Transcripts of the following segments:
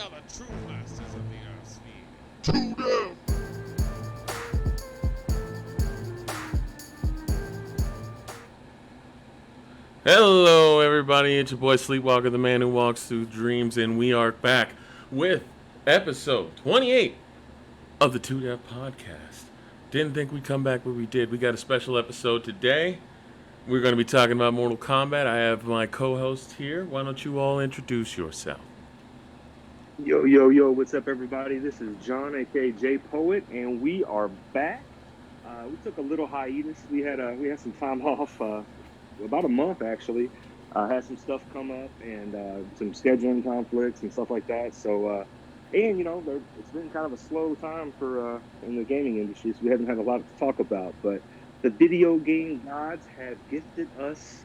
are the true masters of the earth sphere. To them! Hello, everybody. It's your boy Sleepwalker, the man who walks through dreams, and we are back with episode 28 of the 2 Dev Podcast. Didn't think we'd come back, but we did. We got a special episode today. We're going to be talking about Mortal Kombat. I have my co-host here. Why don't you all introduce yourself? Yo, what's up, everybody? This is John, aka J Poet, and we are back. We took a little hiatus. We had some time off, about a month actually. Had some stuff come up and some scheduling conflicts and stuff like that. So, and it's been kind of a slow time for in the gaming industry, so we haven't had a lot to talk about. But the video game gods have gifted us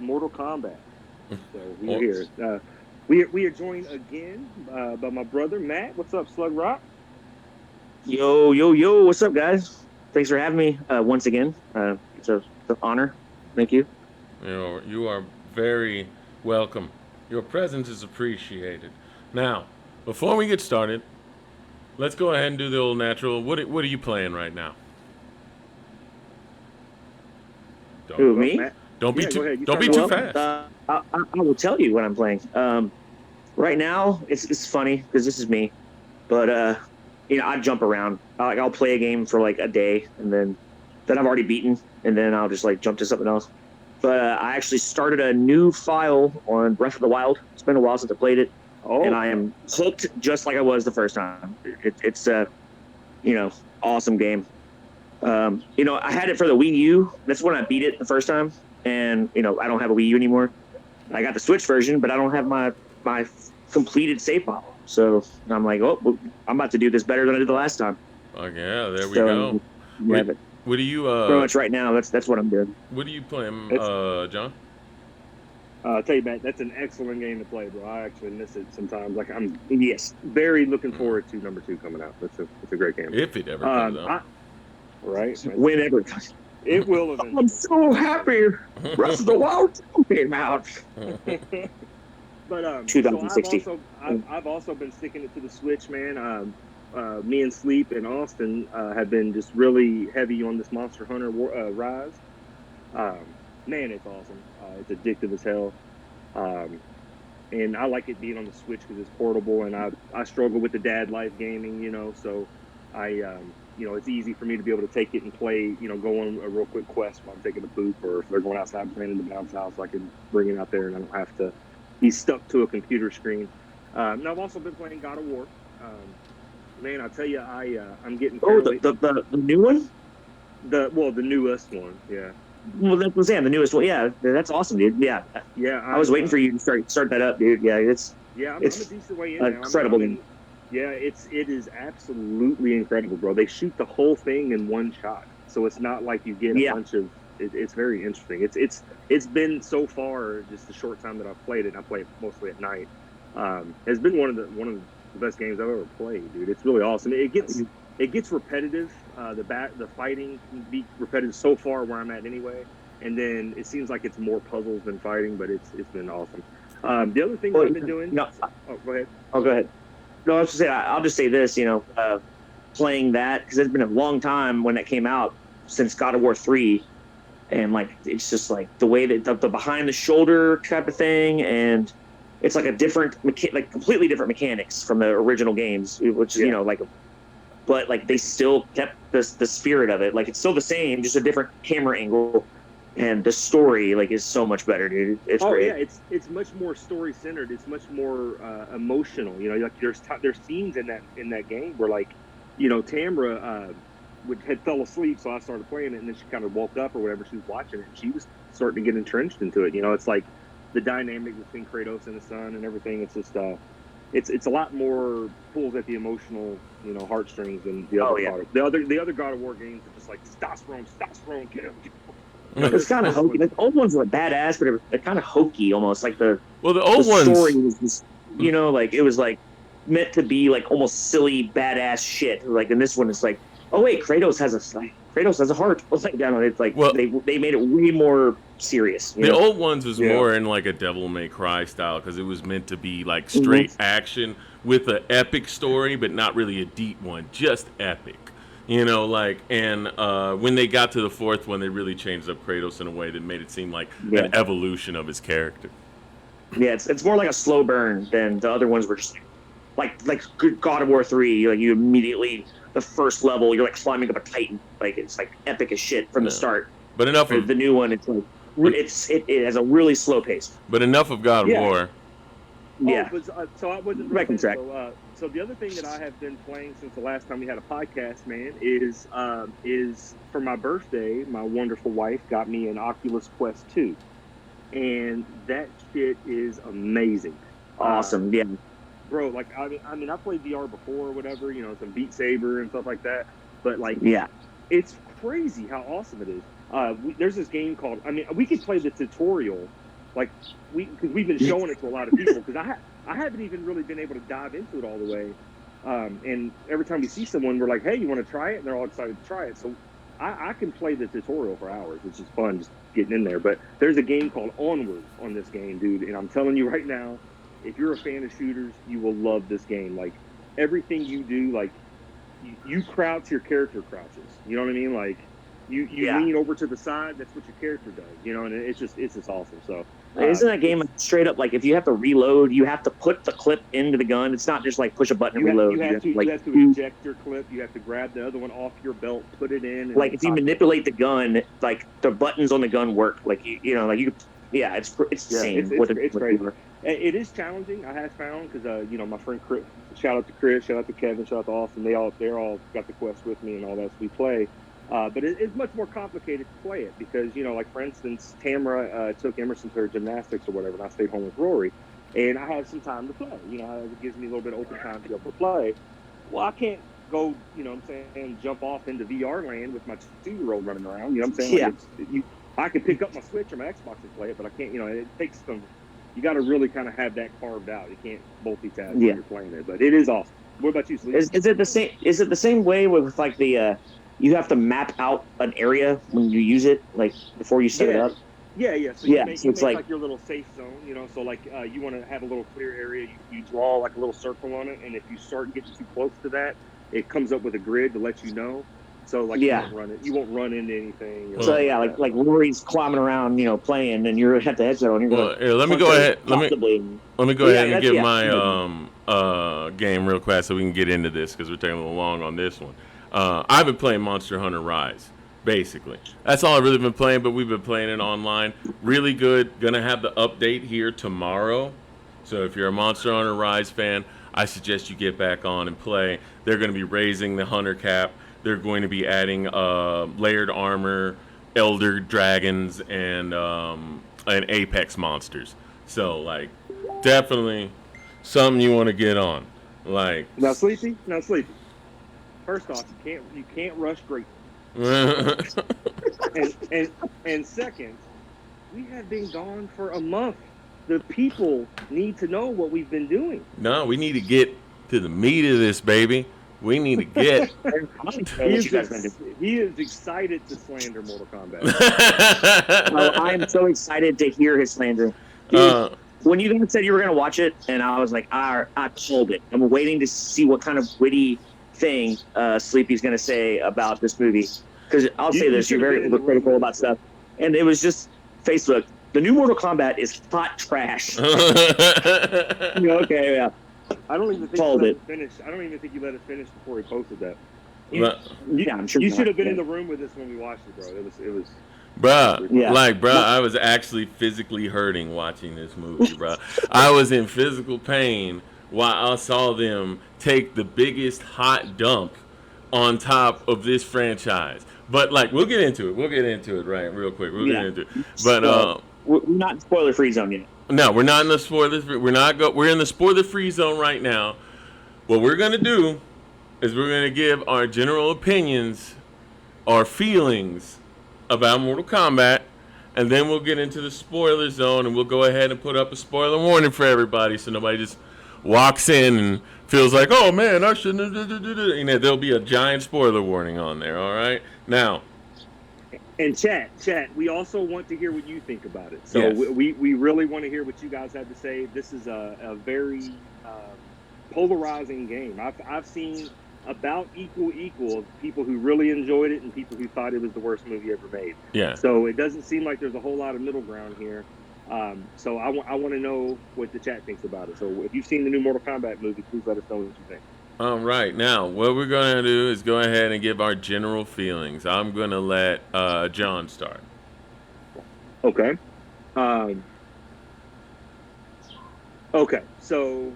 Mortal Kombat, so we're here. We are joined again by my brother Matt. What's up, Slug Rock? Yo, what's up, guys? Thanks for having me once again. It's an honor. Thank you. You are very welcome. Your presence is appreciated. Now, before we get started, let's go ahead and do the old natural. What are you playing right now? Who, me? Don't be too fast. I will tell you what I'm playing. Right now, it's funny because this is me, but I jump around. I'll play a game for like a day, and then I've already beaten, and then I'll just like jump to something else. But I actually started a new file on Breath of the Wild. It's been a while since I played it, and I am hooked just like I was the first time. It's awesome game. I had it for the Wii U. That's when I beat it the first time, and I don't have a Wii U anymore. I got the Switch version, but I don't have my completed save file. So I'm like, I'm about to do this better than I did the last time. Oh yeah, there we go. What do you? Pretty much right now, that's what I'm doing. What are you playing, John? I'll tell you, Matt, that's an excellent game to play, bro. I actually miss it sometimes. Like I'm Yes. very looking forward to number 2 coming out. It's a great game. If it ever comes out. Right. Whenever. It will eventually. I'm so happy. Breath of the Wild came out. But 2060. So I've also been sticking it to the Switch, man. Me and Sleep and Austin have been just really heavy on this Monster Hunter Rise. Man, it's awesome. It's addictive as hell. And I like it being on the Switch because it's portable, and I struggle with the dad life gaming, so it's easy for me to be able to take it and play, go on a real quick quest while I'm taking a poop, or if they're going outside playing in the bounce house, I can bring it out there and I don't have to be stuck to a computer screen. And I've also been playing God of War. Man, I'll tell you, I'm getting the new one? The newest one, yeah. Well, that's what I'm saying, the newest one. Yeah, that's awesome, dude. Yeah. I was waiting for you to start that up, dude. Yeah, I'm a decent way in now. Incredible. Yeah, it is absolutely incredible, bro. They shoot the whole thing in one shot, so it's not like you get a bunch of. It's very interesting. It's been so far just the short time that I've played it. And I play it mostly at night. It's been one of the best games I've ever played, dude. It's really awesome. It gets repetitive. The fighting can be repetitive so far where I'm at anyway, and then it seems like it's more puzzles than fighting, but it's been awesome. The other thing I've been doing. No, go ahead. Oh, go ahead. No, I was just saying. I'll just say this. Playing that because it's been a long time when that came out since God of War 3. And like it's just like the way that the behind the shoulder type of thing, and it's like a different completely different mechanics from the original games, which is but like they still kept the spirit of it. Like it's still the same, just a different camera angle, and the story is so much better, dude. It's great. Yeah, it's much more story centered. It's much more emotional. Like there's scenes in that game where Tamra. Had fell asleep, so I started playing it, and then she kind of woke up or whatever. She was watching it, and she was starting to get entrenched into it. It's like the dynamic between Kratos and the son and everything. It's just it's a lot more pulls at the emotional heartstrings than the other product. The other God of War games are just like testosterone, get him. It's kind of hokey. The old ones were badass, but they're kind of hokey almost. Like the old ones. Story was just, it was like meant to be like almost silly badass shit. Like in this one, it's like oh wait, Kratos has a heart. Like, no, it's like Well- they made it way more serious. You The know? old ones was Yeah. more in like a Devil May Cry style because it was meant to be like straight action with an epic story, but not really a deep one, just epic. You know, like, and when they got to the fourth one, they really changed up Kratos in a way that made it seem like Yeah. an evolution of his character. Yeah, it's more like a slow burn than the other ones were just like God of War 3. Like you immediately the first level, you're like climbing up a titan. Like it's like epic as shit from the Yeah. start. But enough of The new one, it's like it has a really slow pace. God of Yeah. War. Yeah, Oh, but, so I wasn't Back on track. So the other thing that I have been playing since the last time we had a podcast, man, is for my birthday, my wonderful wife got me an Oculus Quest 2, and that shit is amazing. awesome. Yeah, Bro, like I mean, I played VR before or whatever, you know, some Beat Saber and stuff like that, but like yeah, it's crazy how awesome it is. There's this game called, I mean, we could play the tutorial, like because we've been showing it to a lot of people because I haven't even really been able to dive into it all the way. And every time we see someone, we're like, hey, you want to try it? And they're all excited to try it. So I can play the tutorial for hours, which is fun, just getting in there. But there's a game called Onward on this game, dude. And I'm telling you right now, if you're a fan of shooters, you will love this game. Like everything you do, like you crouch, your character crouches. You know what I mean? Like you Yeah. lean over to the side, that's what your character does. You know, and it's just awesome. So isn't that game straight up like if you have to reload, you have to put the clip into the gun? It's not just like push a button and reload. you have to eject your clip. You have to grab the other one off your belt, put it in. And like if you manipulate the gun, like the buttons on the gun work. Like you know, like you. Yeah, it's insane. It's crazy. It is challenging. I have found because you know my friend Chris, shout out to Chris, shout out to Kevin, shout out to Austin. They're all got the Quest with me and all that. So we play. But it's much more complicated to play it because, you know, like, for instance, Tamara took Emerson to her gymnastics or whatever, and I stayed home with Rory. And I had some time to play. You know, it gives me a little bit of open time to be able to play. Well, I can't go, you know what I'm saying, jump off into VR land with my 2-year-old running around. You know what I'm saying? Yeah. Like I can pick up my Switch or my Xbox and play it, but I can't, you know, it takes some, you got to really kind of have that carved out. You can't multitask when you're playing it. But it is awesome. What about you, Sleep? Is it the same? Is it the same way with like the? You have to map out an area when you use it, like before you set it up. Yeah. So Yeah, you make, so it's like- your little safe zone, you know. So like you want to have a little clear area, you draw like a little circle on it, and if you start getting too close to that, it comes up with a grid to let you know. So like Yeah. you won't run into anything. or So anything yeah, that. like Rory's climbing around, you know, playing, and you're at the headset on. You're Well, going. here, let me go ahead. Let me go Yeah, ahead and that's- give yeah. my game real fast so we can get into this because we're taking a little long on this one. I've been playing Monster Hunter Rise, basically. That's all I've really been playing, but we've been playing it online. Really good. Gonna have the update here tomorrow. So if you're a Monster Hunter Rise fan, I suggest you get back on and play. They're going to be raising the Hunter cap. They're going to be adding layered armor, elder dragons, and apex monsters. So, like, definitely something you want to get on. Like, Now sleepy. First off, you can't rush great. And second, we have been gone for a month. The people need to know what we've been doing. no, we need to get to the meat of this, baby. We need to get. He is excited to slander Mortal Kombat. I am so excited to hear his slander. Dude, when you guys said you were going to watch it, and I was like, I called it. I'm waiting to see what kind of witty thing Sleepy's going to say about this movie. Because I'll say this, you're very critical about stuff. And it was just Facebook. The new Mortal Kombat is hot trash. Okay, yeah. I don't even think Called you let it. it finish. I don't even think you let it finish before he posted that. Yeah, I'm sure You not. should have been in Yeah. the room with us when we watched it, bro. It was. Bruh, Yeah. I was actually physically hurting watching this movie, bruh. I was in physical pain while I saw them take the biggest hot dump on top of this franchise. But, like, we'll get into it. We'll get into it, right, real quick. We'll get into it. But, we're not in spoiler-free zone yet. no, we're not in the spoiler. We're in the spoiler-free zone right now. What we're gonna do is we're gonna give our general opinions, our feelings about Mortal Kombat, and then we'll get into the spoiler zone, and we'll go ahead and put up a spoiler warning for everybody, so nobody just walks in and feels like, oh man, I shouldn't have, you know, there'll be a giant spoiler warning on there, all right? Now, And chat, we also want to hear what you think about it. So Yes. we really want to hear what you guys have to say. This is a very polarizing game. I've seen about equal of people who really enjoyed it and people who thought it was the worst movie ever made. yeah. So it doesn't seem like there's a whole lot of middle ground here. So I want to know what the chat thinks about it. So if you've seen the new Mortal Kombat movie, please let us know what you think. All right, now what we're gonna do is go ahead and give our general feelings. I'm gonna let John start. Okay. Okay, so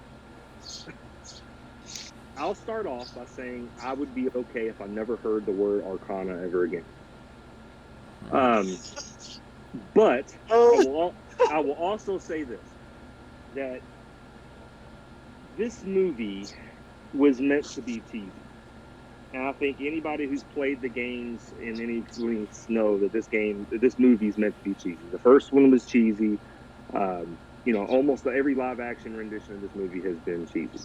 I'll start off by saying I would be okay if I never heard the word Arcana ever again. But I will also say this, that this movie was meant to be cheesy. And I think anybody who's played the games in any lengths know that this movie is meant to be cheesy. The first one was cheesy. You know, almost every live action rendition of this movie has been cheesy.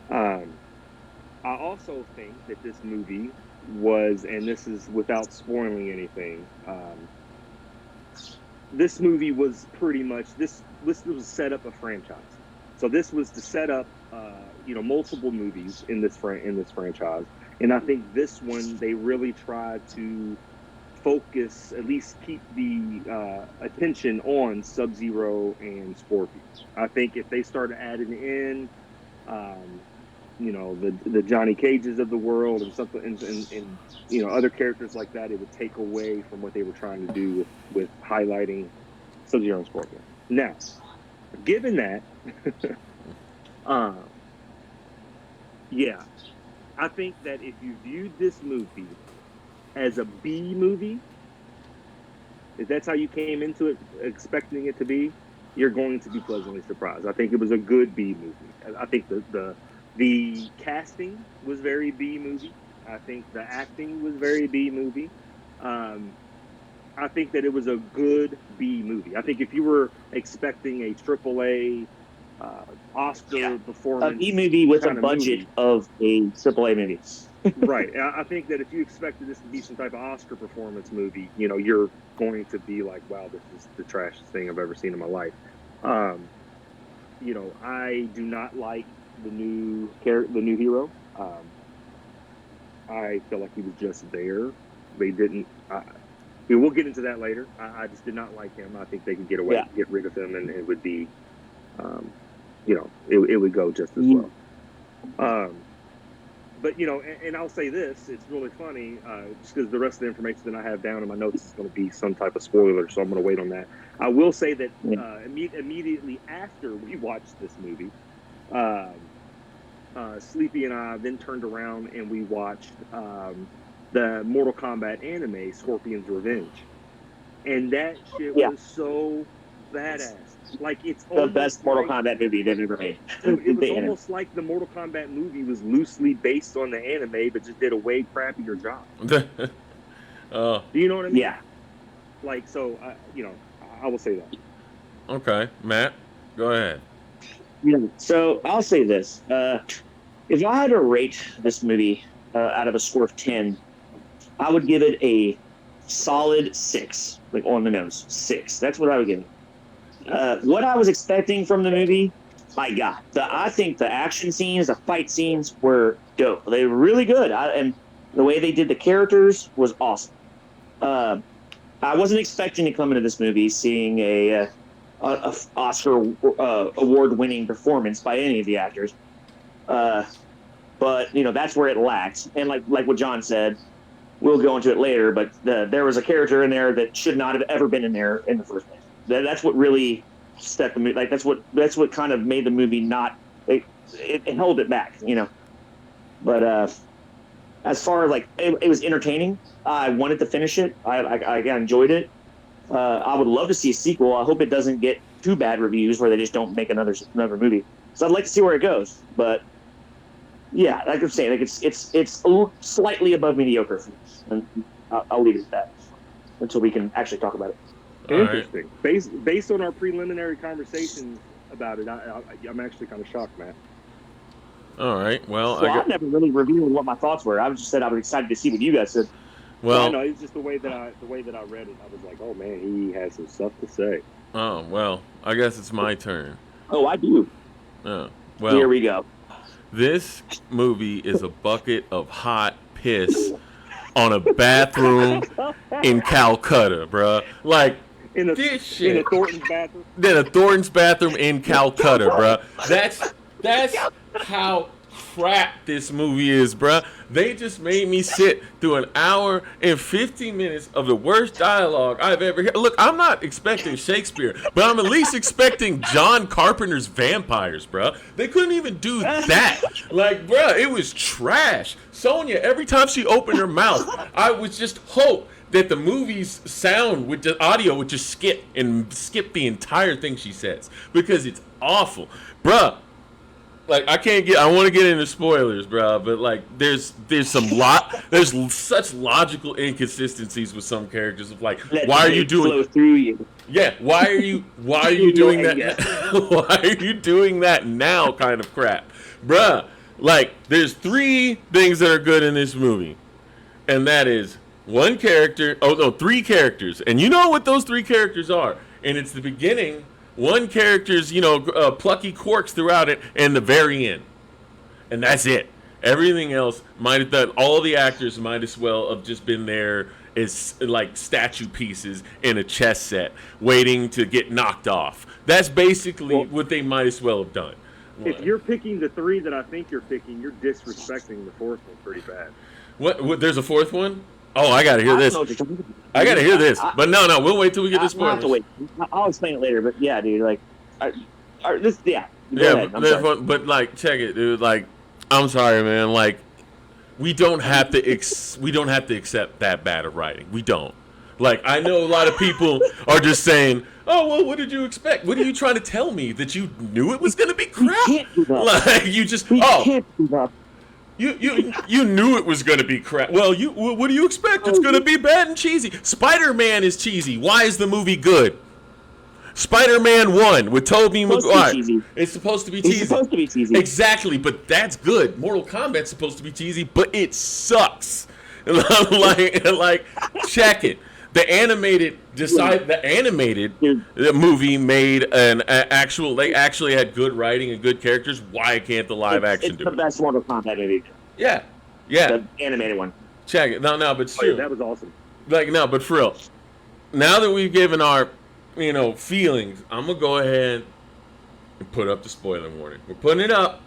I also think that this movie was, and this is without spoiling anything, this movie was pretty much, this was set up a franchise. So this was to set up, you know, multiple movies in this franchise. And I think this one, they really tried to focus, at least keep the attention on Sub-Zero and Scorpion. I think if they started adding in, you know, the Johnny Cages of the world and something, and you know, other characters like that, it would take away from what they were trying to do with highlighting Sub-Zero and Scorpion. Now, given that, yeah, I think that if you viewed this movie as a B movie, if that's how you came into it, expecting it to be, you're going to be pleasantly surprised. I think it was a good B movie. I think the casting was very B movie. I think the acting was very B movie. I think that it was a good B movie. I think if you were expecting a AAA Oscar performance, a B movie with a budget movie, of a AAA movie. Right. I think that if you expected this to be some type of Oscar performance movie, you know, you're going to be like, wow, this is the trashiest thing I've ever seen in my life. You know, I do not like the new hero. I feel like he was just there. They didn't. We'll get into that later. I just did not like him. I think they could get rid of him, and it would be, you know, it would go just as well. But, you know, and I'll say this, it's really funny, just because the rest of the information that I have down in my notes is going to be some type of spoiler, so I'm going to wait on that. I will say that immediately after we watched this movie, Sleepy and I then turned around and we watched the Mortal Kombat anime, Scorpion's Revenge. And that shit was so badass. Like, it's the best Mortal Kombat movie they've ever made. It was almost like the Mortal Kombat movie was loosely based on the anime, but just did a way crappier job. Do you know what I mean? Yeah. Like, so, you know, I will say that. Okay, Matt, go ahead. Yeah. So I'll say this: if I had to rate this movie out of a score of 10, I would give it a solid 6, like on the nose, 6. That's what I would give it. What I was expecting from the movie, my God, I think the action scenes, the fight scenes were dope. They were really good, and the way they did the characters was awesome. I wasn't expecting to come into this movie seeing a Oscar award-winning performance by any of the actors, but you know that's where it lacked. And like what John said, we'll go into it later. But there was a character in there that should not have ever been in there in the first place. That's what really set the movie. Like that's what kind of made the movie not. It held it back, you know. But as far as like it was entertaining. I wanted to finish it. I enjoyed it. I would love to see a sequel. I hope it doesn't get too bad reviews where they just don't make another movie. So I'd like to see where it goes. But yeah, like I'm saying, like it's a little slightly above mediocre for me. And I'll leave it at that until we can actually talk about it. Interesting. Right. Based on our preliminary conversations about it, I'm actually kind of shocked, Matt. All right. Well, I've never really revealed what my thoughts were. I was just said I was excited to see what you guys said. well, no, it's just the way that I read it. I was like, oh man, he has some stuff to say. oh well. I guess it's my turn. Oh, I do. Oh, Here well. we go. This movie is a bucket of hot piss on a bathroom in Calcutta, bruh. Like In a this shit. in a Thornton's bathroom. Then a Thornton's bathroom in Calcutta, bruh. That's how crap this movie is, bruh. They just made me sit through an hour and 50 minutes of the worst dialogue I've ever heard. Look, I'm not expecting Shakespeare, but I'm at least expecting John Carpenter's vampires, bruh. They couldn't even do that. Like, bruh, it was trash. Sonya, every time she opened her mouth, I would just hope that the movie's sound with the audio would just skip the entire thing she says because it's awful, bruh. Like I want to get into spoilers, bruh, but like there's such logical inconsistencies with some characters of like why are you doing flow through you? yeah why are you doing that why are you doing that now kind of crap, bruh. Like there's three things that are good in this movie, and that is one character. Oh no, three characters, and you know what those three characters are. And it's the beginning, one character's plucky quirks throughout it, and the very end, and that's it. Everything else might have done. All the actors might as well have just been there as like statue pieces in a chess set, waiting to get knocked off. That's basically what they might as well have done. If you're picking the three that I think you're picking, you're disrespecting the fourth one pretty bad. What? There's a fourth one? Oh, I gotta hear this. I gotta hear this. But no, we'll wait till we get to spoilers. I'll have to wait. I'll explain it later. But yeah, dude, like, this, yeah. Go Yeah, ahead. I'm sorry. but like, check it, dude. Like, I'm sorry, man. Like, we don't have to accept that bad of writing. We don't. Like, I know a lot of people are just saying, "Oh, well, what did you expect? What are you trying to tell me that you knew it was gonna be crap?" We can't give up. Like, you just We can't give up. You knew it was gonna be crap. Well, what do you expect? It's gonna be bad and cheesy. Spider-Man is cheesy. Why is the movie good? Spider-Man 1 with Tobey Maguire. It's supposed to be cheesy. It's supposed to be cheesy. Exactly, but that's good. Mortal Kombat's supposed to be cheesy, but it sucks. like, check it. The animated movie made an actual. They actually had good writing and good characters. Why can't the live action do it? It's the best Mortal Kombat movie. Yeah. The animated one. Check it. No, but Oh, still, yeah, that was awesome. like no, but for real. Now that we've given our, feelings, I'm gonna go ahead and put up the spoiler warning. We're putting it up.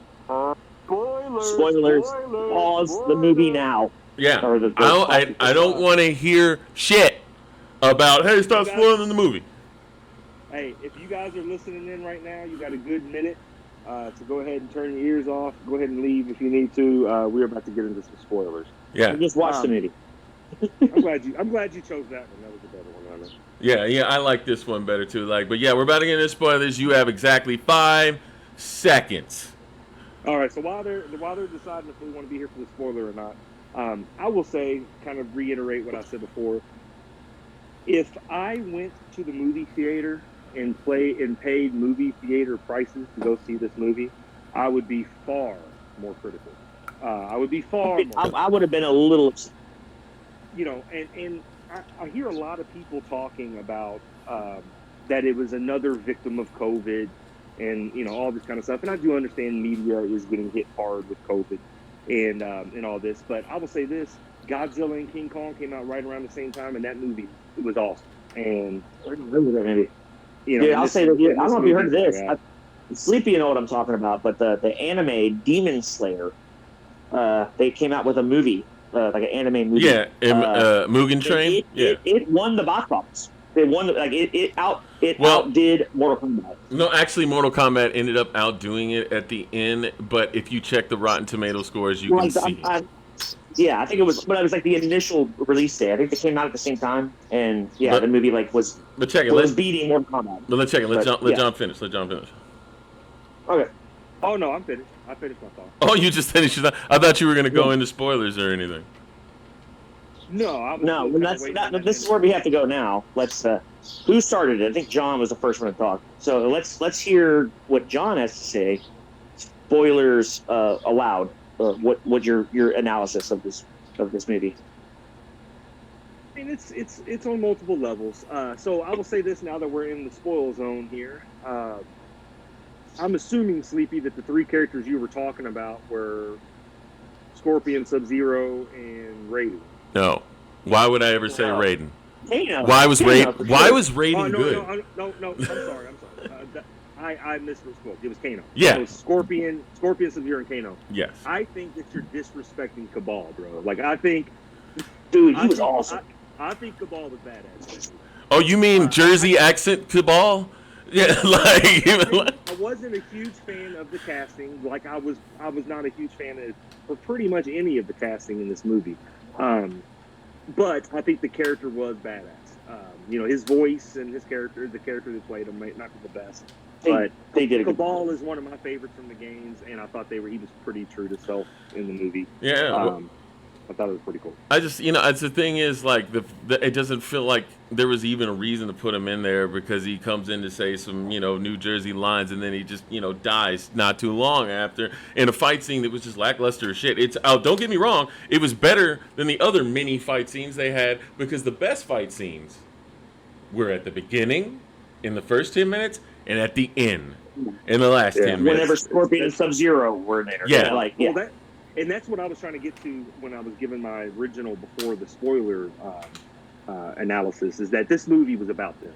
Spoilers. Pause the movie now. Yeah. Or the- I don't want to hear shit about hey, stop spoiling the movie. Hey, if you guys are listening in right now, you got a good minute to go ahead and turn your ears off. Go ahead and leave if you need to. We're about to get into some spoilers. Yeah. Just watch the movie. I'm glad you chose that one. That was a better one, Ryan. Yeah, I like this one better too. But yeah, we're about to get into spoilers. You have exactly 5 seconds. All right. So while they're deciding if we want to be here for the spoiler or not, I will say, kind of reiterate what I said before. If I went to the movie theater and paid movie theater prices to go see this movie, I would be far more critical. I would be far more. I would have been a little upset. And I hear a lot of people talking about that it was another victim of COVID and, all this kind of stuff. And I do understand media is getting hit hard with COVID and all this. But I will say this, Godzilla and King Kong came out right around the same time, and that movie was awesome. And, I'll say that here. I don't know if you heard of this. Sleepy, you know what I'm talking about, but the anime Demon Slayer, they came out with a movie. Like an anime movie. Yeah, Mugen Train. It won the box office. It won. Outdid Mortal Kombat. No, actually, Mortal Kombat ended up outdoing it at the end. But if you check the Rotten Tomato scores, you can see. I think it was, but it was like the initial release day. I think they came out at the same time, and the movie was. But check it. Was beating Mortal Kombat. But let's check it. Let John finish. Let John finish. Okay. Oh no, I'm finished. I finished my thought. Oh, you just finished. I thought you were going to go into spoilers or anything. No, this is where we have to go now. Let's. Who started it? I think John was the first one to talk. So let's hear what John has to say spoilers allowed. What your analysis of this movie? I mean, it's on multiple levels. So I will say this now that we're in the spoil zone here. I'm assuming, Sleepy, that the three characters you were talking about were Scorpion, Sub-Zero, and Raiden. No. Why would I ever say Raiden? Kano. Why was Kano, Raiden no, good? No, I'm sorry. I misspoke. It was Kano. Yeah. It was Scorpion, Sub-Zero, and Kano. Yes. I think that you're disrespecting Cabal, bro. Like, I think... Dude, he was awesome. I think Cabal was badass. Oh, you mean Jersey accent Cabal? Yeah, I wasn't a huge fan of the casting. Like, I was not a huge fan of pretty much any of the casting in this movie. But I think the character was badass. His voice and his character, the character that played him, might not be the best. But they did. Cabal is one of my favorites from the games, and I thought he was pretty true to self in the movie. Yeah. I thought it was pretty cool. I just, it's the thing is, like, it doesn't feel like there was even a reason to put him in there because he comes in to say some, New Jersey lines, and then he just, dies not too long after in a fight scene that was just lackluster as shit. Don't get me wrong, it was better than the other mini fight scenes they had because the best fight scenes were at the beginning, in the first 10 minutes, and at the end, in the last 10 minutes. Whenever Scorpion and Sub-Zero were there. Yeah. And that's what I was trying to get to when I was giving my original before the spoiler analysis, is that this movie was about them.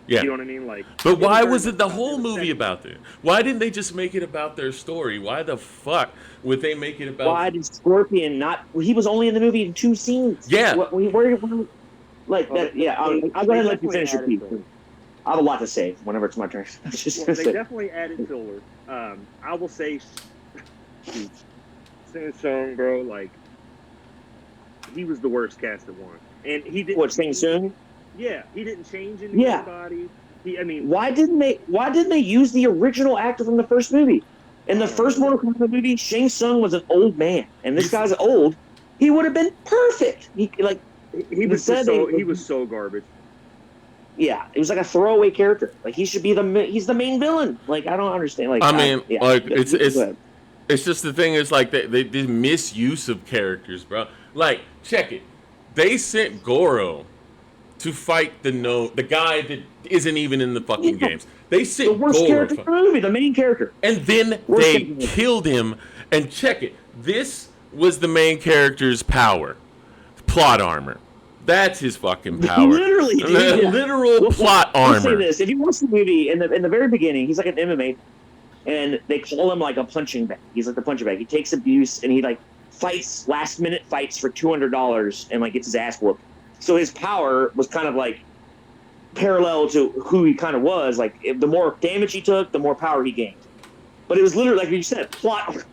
Yeah. You know what I mean? Like, but why was it the whole movie about them? Why didn't they just make it about their story? Why the fuck would they make it about... Why did Scorpion not... He was only in the movie in 2 scenes. Yeah. I'm going to let you finish your piece. I have a lot to say whenever it's my turn. They definitely added filler. I will say... Shang Tsung, bro, like, he was the worst cast of one, and he didn't. What, Shang Tsung? Yeah, he didn't change anybody. Why didn't they use the original actor from the first movie? In the first Mortal Kombat movie, Shang Tsung was an old man, and this guy's old. He would have been perfect. He was so garbage. Yeah, it was like a throwaway character. Like, he's the main villain. Like, I don't understand. Like, it's just the thing is, like, they did misuse of characters, bro. Like, check it. They sent Goro to fight the guy that isn't even in the fucking games. They sent the worst character in the movie, the main character. And then they killed him. And check it. This was the main character's power. Plot armor. That's his fucking power. Literally, dude. Literal plot armor. Let's say this. If you watch the movie, in the very beginning, he's like an MMA, and they call him like a punching bag. He's like the punching bag. He takes abuse, and he like fights, last-minute fights for $200 and like gets his ass whooped. So his power was kind of like parallel to who he kind of was. Like, the more damage he took, the more power he gained. But it was literally, like you said, plot.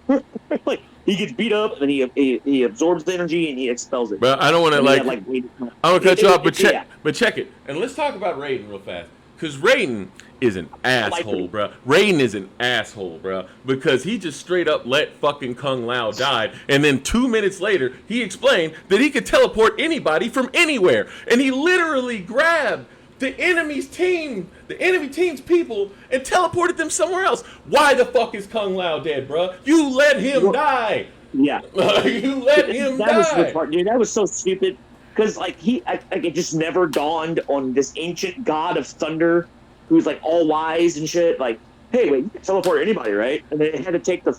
Like, he gets beat up, and he absorbs the energy, and he expels it. But I don't want to I want to cut you off, but check it. And let's talk about Raiden real fast, because Raiden is an asshole, bro. Raiden is an asshole, bro, because he just straight up let fucking Kung Lao die, and then 2 minutes later, he explained that he could teleport anybody from anywhere, and he literally grabbed the enemy team's people, and teleported them somewhere else. Why the fuck is Kung Lao dead, bro? You let him die. Yeah. You let him die. Was the part, dude. That was so stupid. Because, like, it just never dawned on this ancient god of thunder who's, like, all wise and shit. Like, hey, wait, you can teleport anybody, right? And then it had to take the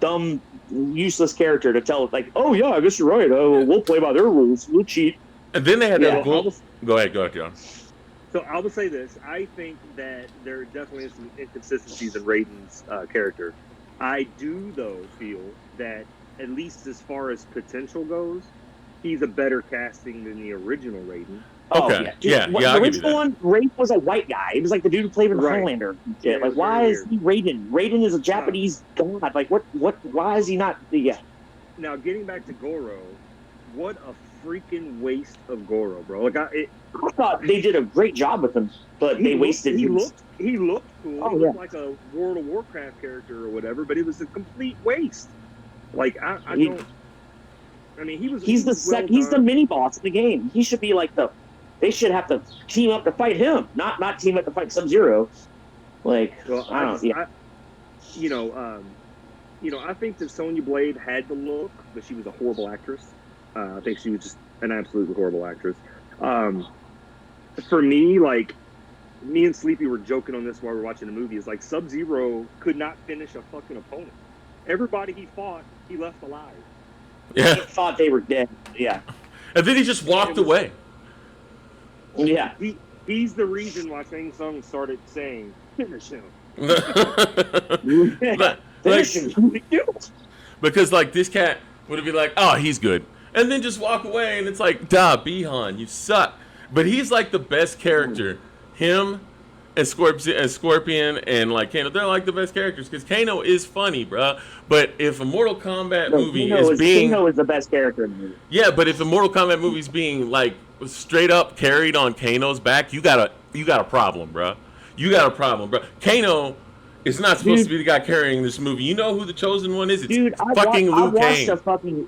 dumb, useless character to tell, like, oh, yeah, I guess you're right. We'll play by their rules. We'll cheat. And then they had that Go ahead, John. So I will say this. I think that there definitely is some inconsistencies in Raiden's character. I do, though, feel that, at least as far as potential goes, he's a better casting than the original Raiden. Okay. The original one, Raiden was a white guy. He was like the dude who played in Highlander. Yeah, like, why is he Raiden? Raiden is a Japanese god. Like, why is he not Now, getting back to Goro, what a freaking waste of Goro, bro. Like, I thought they did a great job with him, but they wasted him. He looked cool. He looked like a World of Warcraft character or whatever, but it was a complete waste. Like, he's the mini boss in the game. He should be like they should have to team up to fight him, not team up to fight Sub-Zero. Like, I think that Sonya Blade had the look, but she was a horrible actress. I think she was just an absolutely horrible actress. For me, like, me and Sleepy were joking on this while we were watching the movie. Is like Sub-Zero could not finish a fucking opponent. Everybody he fought, he left alive. Yeah. He thought they were dead. Yeah. And then he just walked away. Yeah. He's the reason why Shang Tsung started saying, finish him. Finish him. Because, like, this cat would be like, oh, he's good. And then just walk away, and it's like, duh, Bihan, you suck. But he's, like, the best character. Him and Scorpion and, like, Kano, they're, like, the best characters. Because Kano is funny, bruh. But if a Mortal Kombat movie Kano is the best character in the movie. Yeah, but if a Mortal Kombat movie's being, like, straight up carried on Kano's back, you got a problem, bruh. You got a problem, bruh. Kano is not supposed to be the guy carrying this movie. You know who the chosen one is? It's Liu Kang.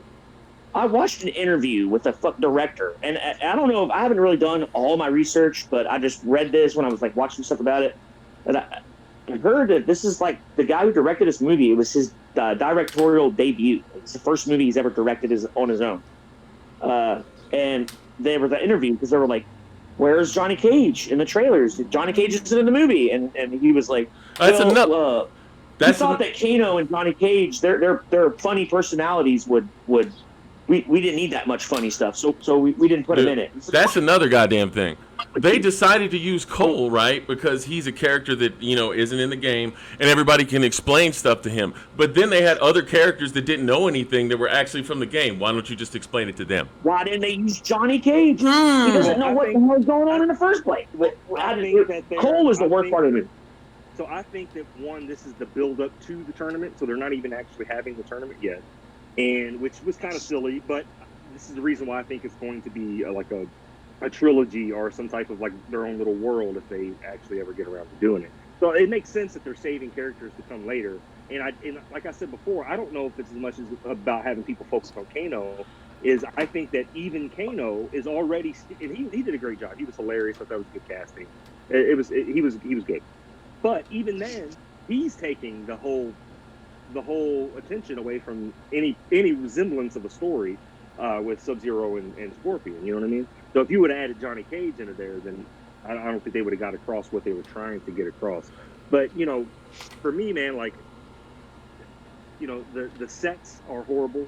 I watched an interview with the director, and I don't know if I haven't really done all my research, but I just read this when I was like watching stuff about it, and I heard that this is like the guy who directed this movie. It was his directorial debut. It's the first movie he's ever directed on his own. And there was that interview because they were like, "Where's Johnny Cage in the trailers? Johnny Cage isn't in the movie," and he was like, "That's enough." He thought that Kano and Johnny Cage, their funny personalities would. We didn't need that much funny stuff, so we didn't put him in it. That's another goddamn thing. They decided to use Cole, right, because he's a character that, isn't in the game, and everybody can explain stuff to him. But then they had other characters that didn't know anything that were actually from the game. Why don't you just explain it to them? Why didn't they use Johnny Cage? He doesn't know what the hell is going on in the first place. Cole is the worst part of it. So I think that, one, this is the build-up to the tournament, so they're not even actually having the tournament yet. And which was kind of silly, but this is the reason why I think it's going to be like a trilogy or some type of like their own little world if they actually ever get around to doing it. So it makes sense that they're saving characters to come later. And like I said before, I don't know if it's as much as about having people focus on Kano. I think that even Kano is already, and he did a great job. He was hilarious. I thought that was good casting. He was good. But even then, he's taking the whole attention away from any resemblance of a story with Sub-Zero and Scorpion. You know what I mean? So if you would have added Johnny Cage into there, then I don't think they would have got across what they were trying to get across. But for me, man, like the sets are horrible.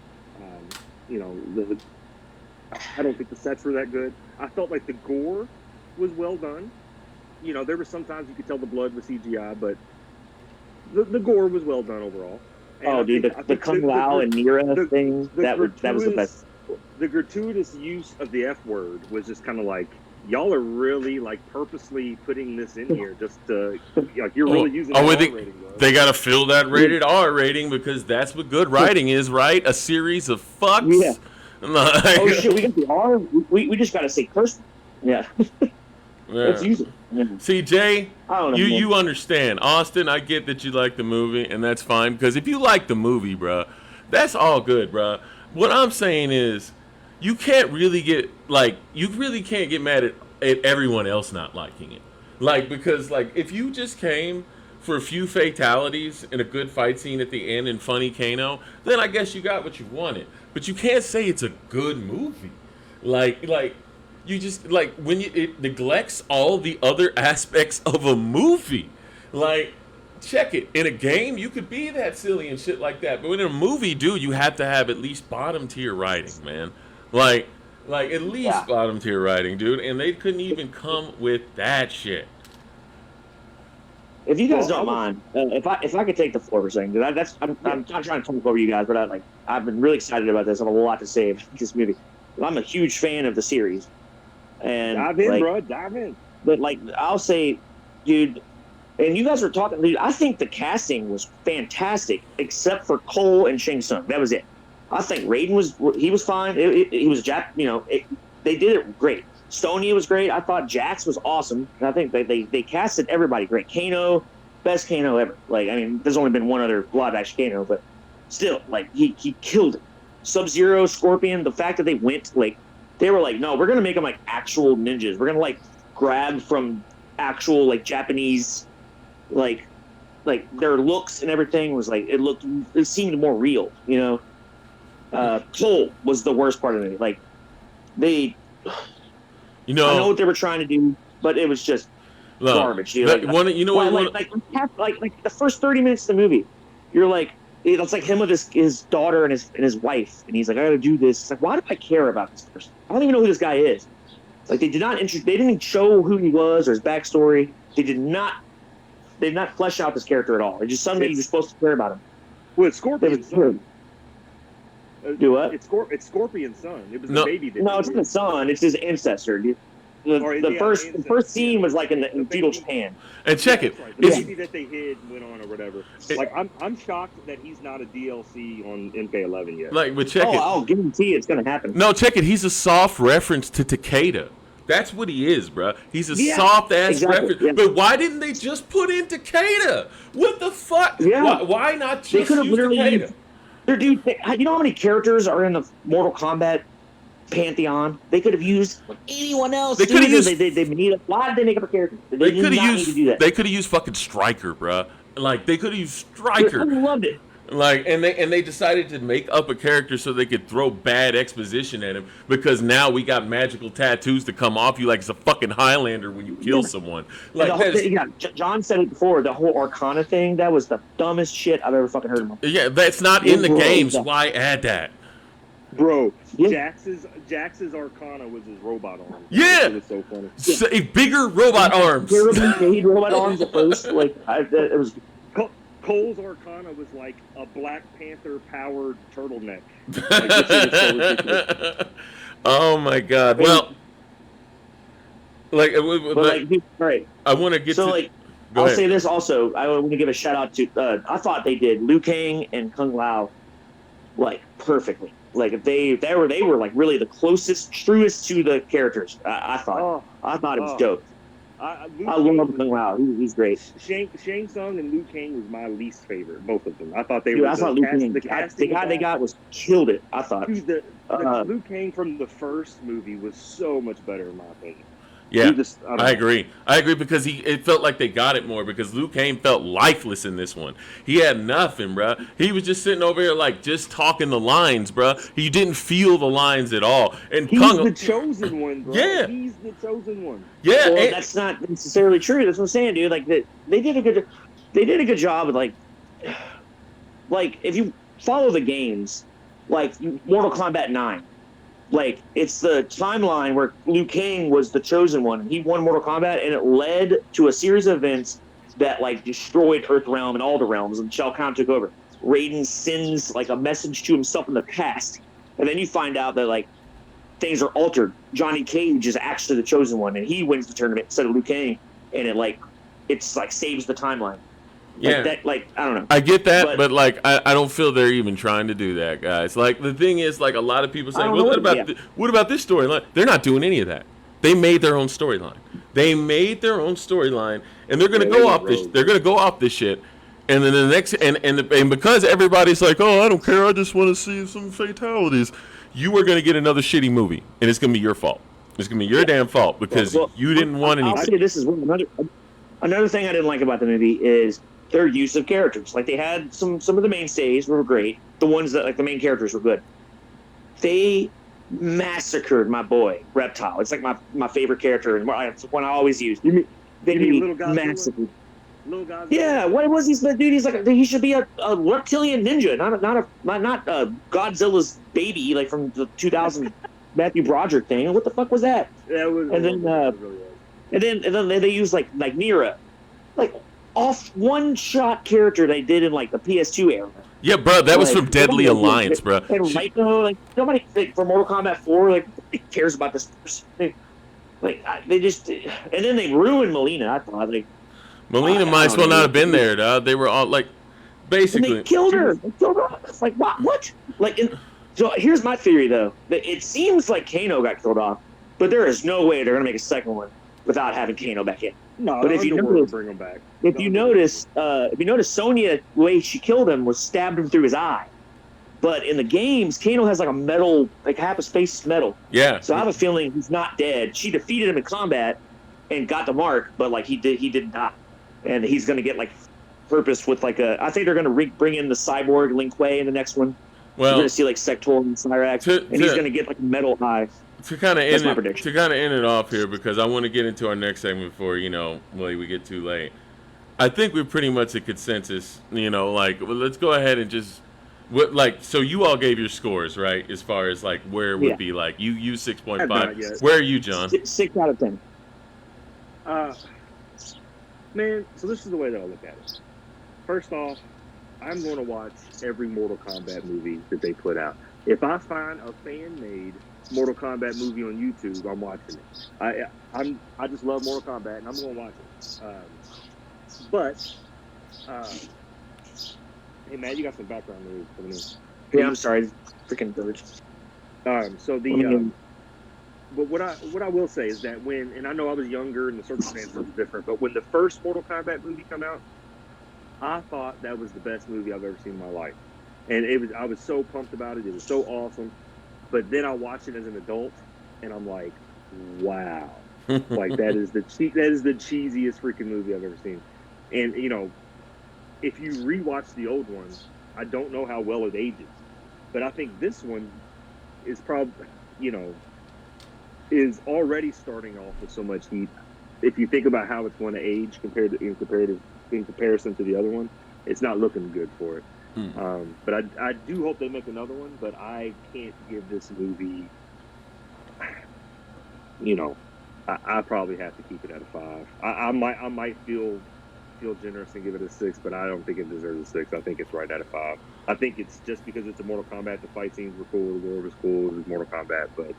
I don't think the sets were that good. I felt like the gore was well done. There were sometimes you could tell the blood was CGI, but the gore was well done overall. And the Kung Lao and Mira thing, that was the best. The gratuitous use of the F word was just kind of like, y'all are really like purposely putting this in here just to, like, you're really using the R rating. They got to fill that rated R rating because that's what good writing is, right? A series of fucks. Yeah. Oh shit, we got the R. We just got to say curse. Yeah. Let's use it. Yeah. See, Jay, you understand. Austin, I get that you like the movie, and that's fine, because if you like the movie, bruh, that's all good, bruh. What I'm saying is, you really can't get mad at everyone else not liking it. Like, because, like, if you just came for a few fatalities and a good fight scene at the end and funny Kano, then I guess you got what you wanted. But you can't say it's a good movie. Like, you just, like, when it neglects all the other aspects of a movie. Like, check it. In a game, you could be that silly and shit like that. But in a movie, dude, you have to have at least bottom tier writing, man. Like at least bottom tier writing, dude. And they couldn't even come with that shit. If you guys don't mind, if I could take the floor for a second, because I'm not trying to talk over you guys, but I've been really excited about this. I have a lot to say about this movie. I'm a huge fan of the series. And dive in, bro. Dive in. But like, I'll say, dude, and you guys were talking, dude, I think the casting was fantastic, except for Cole and Shang Tsung. That was it. I think Raiden was fine. He was they did it great. Stoney was great. I thought Jax was awesome. And I think they casted everybody great. Kano, best Kano ever. Like, I mean, there's only been one other live action Kano, but still, like, he killed it. Sub-Zero, Scorpion, the fact that they went, like, they were like, no, we're going to make them like actual ninjas. We're going to like grab from actual like Japanese like like their looks and everything was like it seemed more real, you know. Cole was the worst part of it. Like they, You know, I know what they were trying to do, but it was just look, garbage. Dude. like, you know what? Like the first 30 minutes of the movie, you're like, it's like him with his daughter and his wife, and he's like, I gotta do this. It's like, why do I care about this person? I don't even know who this guy is. Like they didn't show who he was or his backstory. They did not flesh out this character at all. It's just somebody you're supposed to care about him. Well, it's Scorpion's son. Do what? It's Scorpion's son. It was the No. baby. No, it's not his son. It's his ancestor. Dude. The first scene was like in feudal Japan. And check it. That's right. The It's, baby that they hid went on or whatever. Like I'm shocked that he's not a DLC on MK11 yet. like, but check it. I'll guarantee it's gonna happen. No, check it. He's a soft reference to Takeda. That's what he is, bro. He's a Yeah, soft ass exactly, reference. yeah. But why didn't they just put in Takeda? What the fuck? Yeah. Why not They just could have use literally Takeda? Dude, you know how many characters are in the Mortal Kombat pantheon? They could have used anyone else. They could have used. They made why did they make up a character? They did could not have need to do used. that. They could have used fucking Stryker, bro. Like they could have used Dude, Stryker. I loved it. Like, and they decided to make up a character so they could throw bad exposition at him because now we got magical tattoos to come off you like it's a fucking Highlander when you kill someone. Like, John said it before. The whole Arcana thing, that was the dumbest shit I've ever fucking heard of. yeah, that's not in the Bro, games. yeah. Why add that? Bro, Yeah. Jax's Arcana was his robot arm. Yeah. It was so funny. A bigger robot arms. They made robot arms at first. Like it was. Cole's Arcana was like a Black Panther powered turtleneck. Like, this shit is so ridiculous. Oh my god. Well, like, But like, dude, all right. I want to get So to. like, Go I'll ahead. say this also. I want to give a shout out to. I thought they did Liu Kang and Kung Lao, like perfectly. Like they were like really the closest, truest to the characters. I thought. I thought it was dope. I love Kung Lao. He's great. Shang Tsung and Liu Kang was my least favorite, both of them. I thought they Dude, were I thought Liu Kang. The guy they got was killed it. I thought. Dude, the Liu Kang from the first movie was so much better in my opinion. Yeah, I I agree. I agree because it felt like they got it more because Liu Kang felt lifeless in this one. He had nothing, bro. He was just sitting over here like just talking the lines, bro. He didn't feel the lines at all. And He's Kung, the chosen one, bro. Yeah. He's the chosen one. yeah, Well, and- that's not necessarily true. That's what I'm saying, dude. Like they did a good job of like if you follow the games, like Mortal Kombat 9. Like, it's the timeline where Liu Kang was the chosen one, and he won Mortal Kombat, and it led to a series of events that, like, destroyed Earthrealm and all the realms, and Shao Kahn took over. Raiden sends, like, a message to himself in the past, and then you find out that, like, things are altered. Johnny Cage is actually the chosen one, and he wins the tournament instead of Liu Kang, and it's, like, saves the timeline. yeah. I don't know. I get that, but like I don't feel they're even trying to do that, guys. Like the thing is, like a lot of people say, well, what about this storyline? They're not doing any of that. They made their own storyline. And they're gonna go off this. They're gonna go off this shit. And then the next, and because everybody's like, oh, I don't care, I just want to see some fatalities. You are gonna get another shitty movie, and it's gonna be your fault. It's gonna be your damn fault because you didn't want any. I'll say this is another thing I didn't like about the movie is their use of characters. Like they had some of the mainstays were great. The ones that like the main characters were good. They massacred my boy Reptile. It's like my favorite character and it's one I always use. They Little Godzilla? massacred. Little guys. Yeah, what was he? Dude, he's like he should be a reptilian ninja, not Godzilla's baby like from the 2000 Matthew Broderick thing. What the fuck was that? Yeah, it was. And then, And then they use like Nira, like off one shot character they did in like the PS2 era. Yeah, bro, that was Like, from Deadly Alliance, bro. And Raiko, like nobody for Mortal Kombat 4, like nobody cares about this person. They just and then they ruined Melina. I thought like Melina might as well not have been there, dog. They were all like, and basically. they killed her. It's like what? Like so here's my theory though. That it seems like Kano got killed off, but there is no way they're gonna make a second one without having Kano back in. No, but if you notice, bring him back. If you notice, Sonya, the way she killed him was stabbed him through his eye. But in the games, Kano has like a metal, like half his face is metal. Yeah. So I have a feeling he's not dead. She defeated him in combat and got the mark, but like he did not, and he's gonna get like purpose with like a. I think they're going to bring in the cyborg Lin Kuei in the next one. You're Well, going to see like Sector and Cyrax, and he's going to get like a metal eye. to kind of That's end my it, prediction. to kind of end it off here, because I want to get into our next segment before we get too late. I think we're pretty much a consensus. Like, well, let's go ahead and just so you all gave your scores, right? As far as like where it would Yeah. be, like you 6.5. I've not yet. Where are you, John? 6 out of 10. Man, so this is the way that I look at it. First off, I'm going to watch every Mortal Kombat movie that they put out. If I find a fan-made Mortal Kombat movie on YouTube, I'm watching it. I just love Mortal Kombat, and I'm going to watch it. But hey, Matt, you got some background noise coming in. Yeah, I'm sorry, freaking birds. So but what I will say is that and I know I was younger and the circumstances were different, but when the first Mortal Kombat movie came out, I thought that was the best movie I've ever seen in my life, and I was so pumped about it. It was so awesome. But then I watched it as an adult, and I'm like, wow, like that is the cheesiest freaking movie I've ever seen. And if you rewatch the old ones, I don't know how well it ages, but I think this one is probably is already starting off with so much heat. If you think about how it's going to age in comparison to the other one, it's not looking good for it. But I do hope they make another one, but I can't give this movie, I probably have to keep it at a 5. I might feel generous and give it a 6, but I don't think it deserves a 6. I think it's right at a 5. I think it's just because it's a Mortal Kombat, the fight scenes were cool, the war was cool, it was Mortal Kombat, but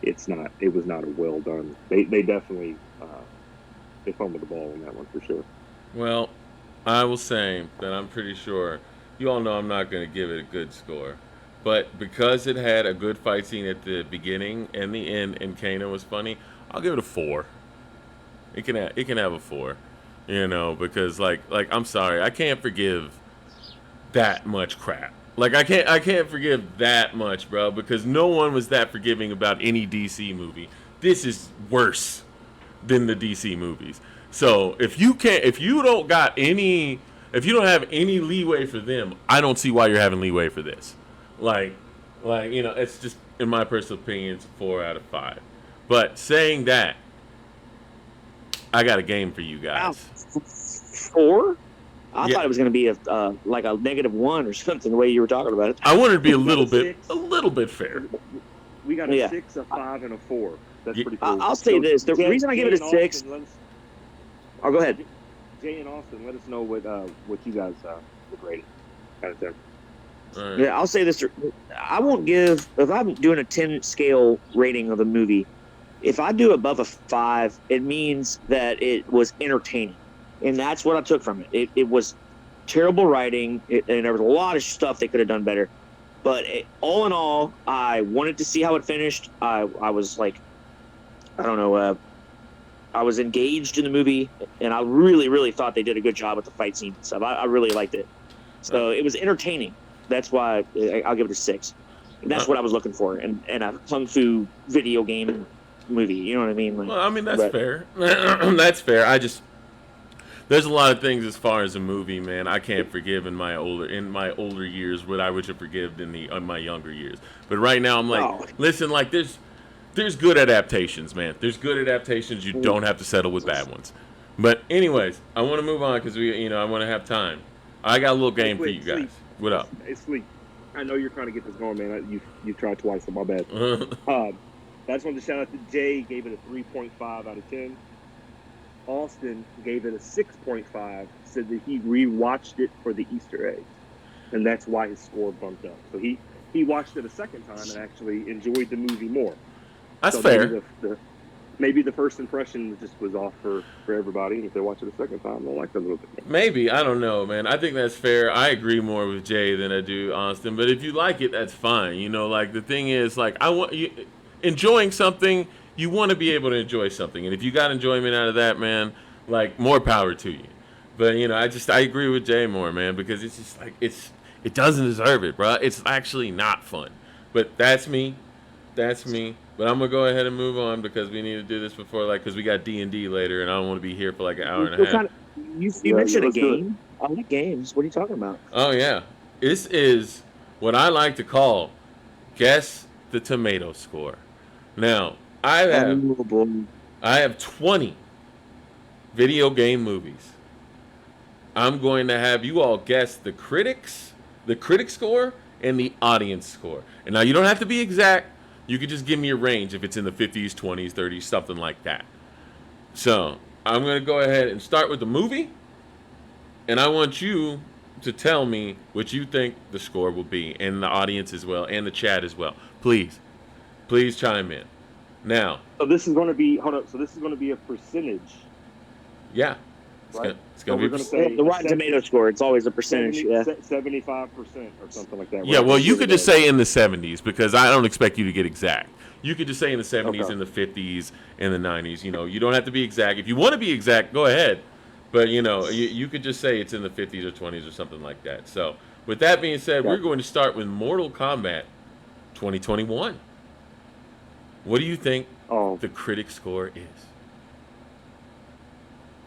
it was not a well done. They definitely they fumbled the ball on that one for sure. Well, I will say that I'm pretty sure you all know I'm not going to give it a good score, but because it had a good fight scene at the beginning and the end, and Kano was funny, I'll give it a 4. It can have a 4, because like I'm sorry, I can't forgive that much crap. Like I can't forgive that much, bro, because no one was that forgiving about any DC movie. This is worse than the DC movies. So if you don't have any leeway for them, I don't see why you're having leeway for this. It's just, in my personal opinion, it's a 4 out of 5. But saying that, I got a game for you guys. 4? I Yeah. thought it was going to be a -1 or something. The way you were talking about it. I wanted to be a little bit fair. We got a Yeah. 6, a 5, and a 4. That's Yeah. pretty cool. I'll say this. The reason I give it a 6. Oh, go ahead. Jay and Austin, let us know what you guys would rate it. Out of 10. All right. Yeah, I'll say this. I won't give, if I'm doing a 10 scale rating of a movie, if I do above a 5, it means that it was entertaining. And that's what I took from it. It was terrible writing, and there was a lot of stuff they could have done better. But all in all, I wanted to see how it finished. I was like, I don't know, I was engaged in the movie, and I really, really thought they did a good job with the fight scene and stuff. I really liked it. So it was entertaining. That's why I'll give it a 6. And that's what I was looking for, and a kung fu video game movie. You know what I mean? Like, Well, I mean, that's fair. That's fair. There's a lot of things as far as a movie, man, I can't forgive in my older years what I would have forgiven in my younger years. But right now, I'm like, listen, like there's good adaptations, man. There's good adaptations. You don't have to settle with bad ones. But anyways, I want to move on because I want to have time. I got a little game for you guys. Sleep. What up? Hey, Sleep. I know you're trying to get this going, man. You tried twice, so my bad. I just wanted to shout out to Jay. Gave it a 3.5 out of 10. Austin gave it a 6.5. Said that he rewatched it for the Easter eggs, and that's why his score bumped up. So he watched it a second time and actually enjoyed the movie more. That's so fair. Maybe the first impression just was off for everybody, and if they watch it a second time, they'll like it a little bit more. Maybe. I don't know, man. I think that's fair. I agree more with Jay than I do Austin. But if you like it, that's fine. Like, the thing is, like, I want you enjoying something. You want to be able to enjoy something, and if you got enjoyment out of that, man, like, more power to you. But I agree with Jay more, man, because it's just like it doesn't deserve it, bro. It's actually not fun. But that's me. But I'm gonna go ahead and move on because we need to do this before, because we got D&D later, and I don't want to be here for like an hour and a half. You mentioned a game. I like games. What are you talking about? Oh yeah, this is what I like to call guess the tomato score. Now I Oh have boy. I have 20 video game movies. I'm going to have you all guess the critic score, and the audience score. And now you don't have to be exact. You could just give me a range if it's in the 50s, 20s, 30s, something like that. So I'm going to go ahead and start with the movie, and I want you to tell me what you think the score will be, and the audience as well, and the chat as well. Please chime in. Now, So this is going to be hold up. So this is going to be a percentage, yeah, right? it's So going we're to going be. to say The Rotten Tomato score, it's always a percentage. 75% or something like that. Yeah, right? well, you could just say in the 70s because I don't expect you to get exact. You could just say in the 70s, Okay. in the 50s, in the 90s. You know, you don't have to be exact. If you want to be exact, go ahead. But, you know, you could just say it's in the 50s or 20s or something like that. So, with that being said, we're going to start with Mortal Kombat 2021. What do you think Oh, the critic score is?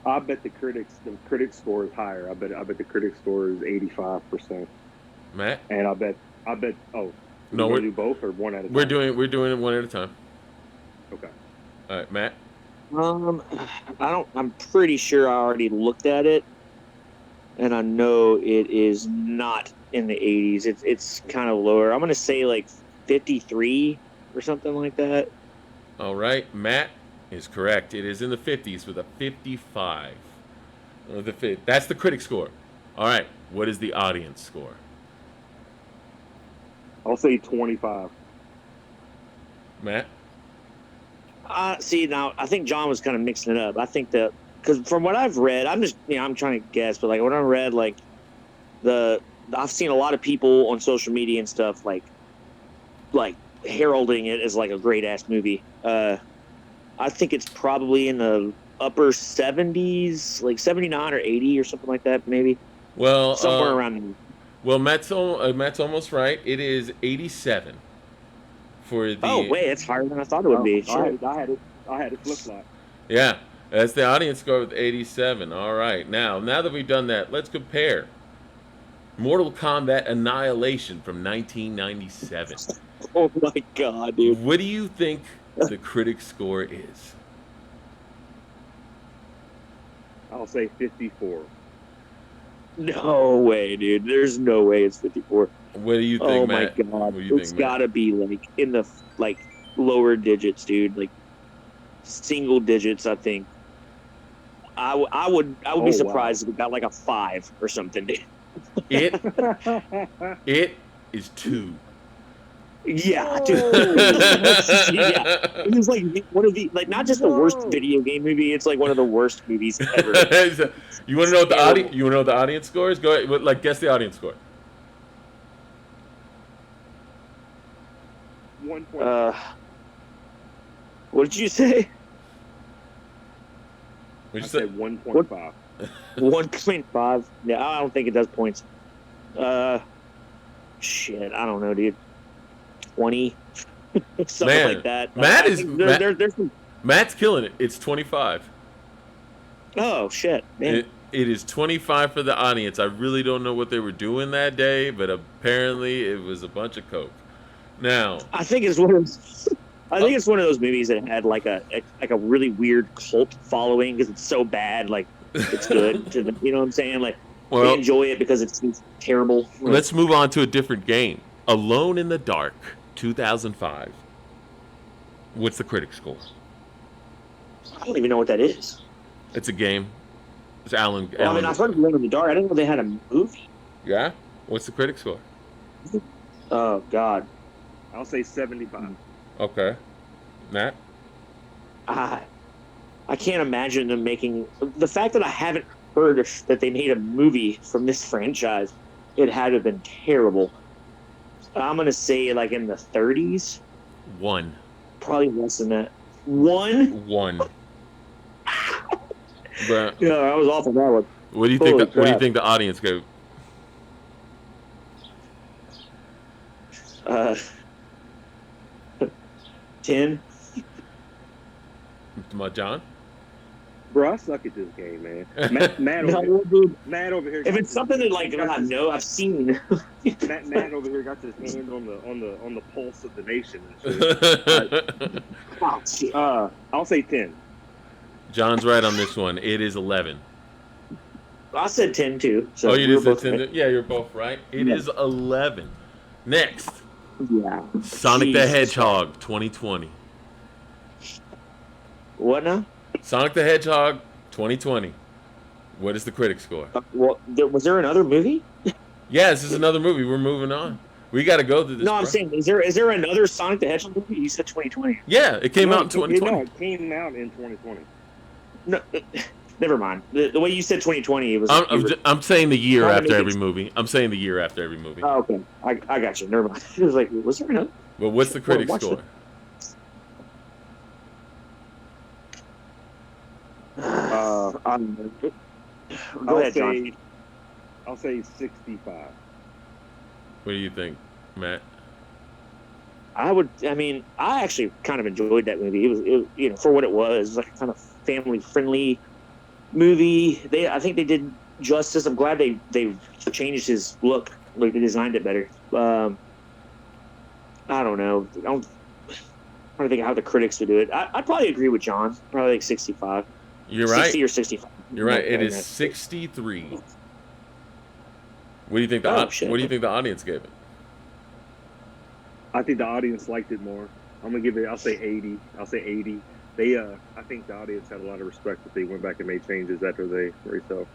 I bet the critic score is higher. I bet the critic score is 85%. Matt? And I bet oh, No, we're we're, gonna do both or one at a time. we're doing it one at a time. Okay. All right, Matt? I'm pretty sure I already looked at it, and I know it is not in the 80s. It's kind of lower. I'm gonna say like 53 or something like that. All right, Matt is correct. It is in the 50s with a 55. That's the critic score. All right, what is the audience score? I'll say 25. Matt? See, now I think John was kind of mixing it up. I think that because from what I've read, I'm trying to guess, but like when I read like I've seen a lot of people on social media and stuff like heralding it as like a great ass movie. I think it's probably in the upper 70s, like 79 or 80 or something like that, maybe Well, somewhere around there. well, Matt's almost right. It is 87 for the. Oh wait, it's higher than I thought it would be. Shit. I had it flip flop. Yeah, that's the audience score with 87. All right, now that we've done that, let's compare Mortal Kombat Annihilation from 1997. Oh my god, dude. What do you think the critic score is? I'll say 54. No way, dude. There's no way it's 54. What do you think, Oh Matt? my god, What do you it's think, Matt? gotta be like in the like lower digits, dude. Like single digits, I think. I would Oh, be surprised if it got like a 5 or something, dude. It is 2. Yeah, dude. Yeah, it was like one of the like not just the worst Whoa. video game movie. It's like one of the worst movies ever. You want to know what the Terrible. audience? You want to know what the audience score is? Go ahead, like guess the audience score. 1.5. What did you say? What'd I you said say? 1.5. 1.5. Yeah, I don't think it does points. Shit, I don't know, dude. 20, something Man, like that. Matt I is- think Matt- there's some. Matt's killing it. It's 25. Oh shit, man. It is 25 for the audience. I really don't know what they were doing that day, but apparently it was a bunch of coke. Now, I think it's one of. I think it's one of those movies that had like a really weird cult following because it's so bad, like it's good to them. You know what I'm saying? Like they well, enjoy it because it's terrible. Like, let's move on to a different game. Alone in the Dark, 2005. What's the critic score? I don't even know what that is. It's a game. It's Alan. Well, I mean, I've heard of Alone in the Dark. I didn't know they had a movie. Yeah? What's the critic score? Oh God. I'll say 75. Okay. Matt? I can't imagine them making the fact that I haven't heard that they made a movie from this franchise. It had to have been terrible. I'm gonna say like in the 30s, 1. probably less than that. 1? 1. Bruh, Yeah, I was off on that one. what do you think? Holy What do you crap. think the audience gave? 10. John? Bro, I suck at this game, man. Matt No, over, dude. Matt over here. If it's something that like I know I've seen. Matt over here got his hand on the pulse of the nation and shit. I'll say 10. John's right on this one. It is 11. I said 10 too. So Oh, you we just were said both 10? Yeah, you're both right. It is 11. Next, right. Yeah. Sonic the Jesus. Hedgehog 2020. What now? Sonic the Hedgehog 2020. What is the critic score? Well, was there another movie? Yeah, this is another movie. We're moving on. We got to go through this. No, I'm bro. saying, is there another Sonic the Hedgehog movie? You said 2020. Yeah, it came out in 2020. No, it came out in 2020. No, never mind. The way you said 2020, it was. I'm saying the year Trying to after make every it- movie. I'm saying the year after every movie. Oh, okay. I got you. Never mind. It was like, was there another? But what's the critic watch score? Go I'll ahead, say, John. I'll say 65. What do you think, Matt? I actually kind of enjoyed that movie. It was for what it was, like a kind of family-friendly movie. I think they did justice. I'm glad they changed his look. Like they designed it better. I don't know. I'm trying to think how the critics would do it. I'd probably agree with John. Probably like 65. You're right. 60 or 65. You're right. It is 63. What do you think the Oh, shit. What do you think the audience gave it? I think the audience liked it more. I'm gonna give it. I'll say 80. I'll say 80. They, I think the audience had a lot of respect that they went back and made changes after they resell.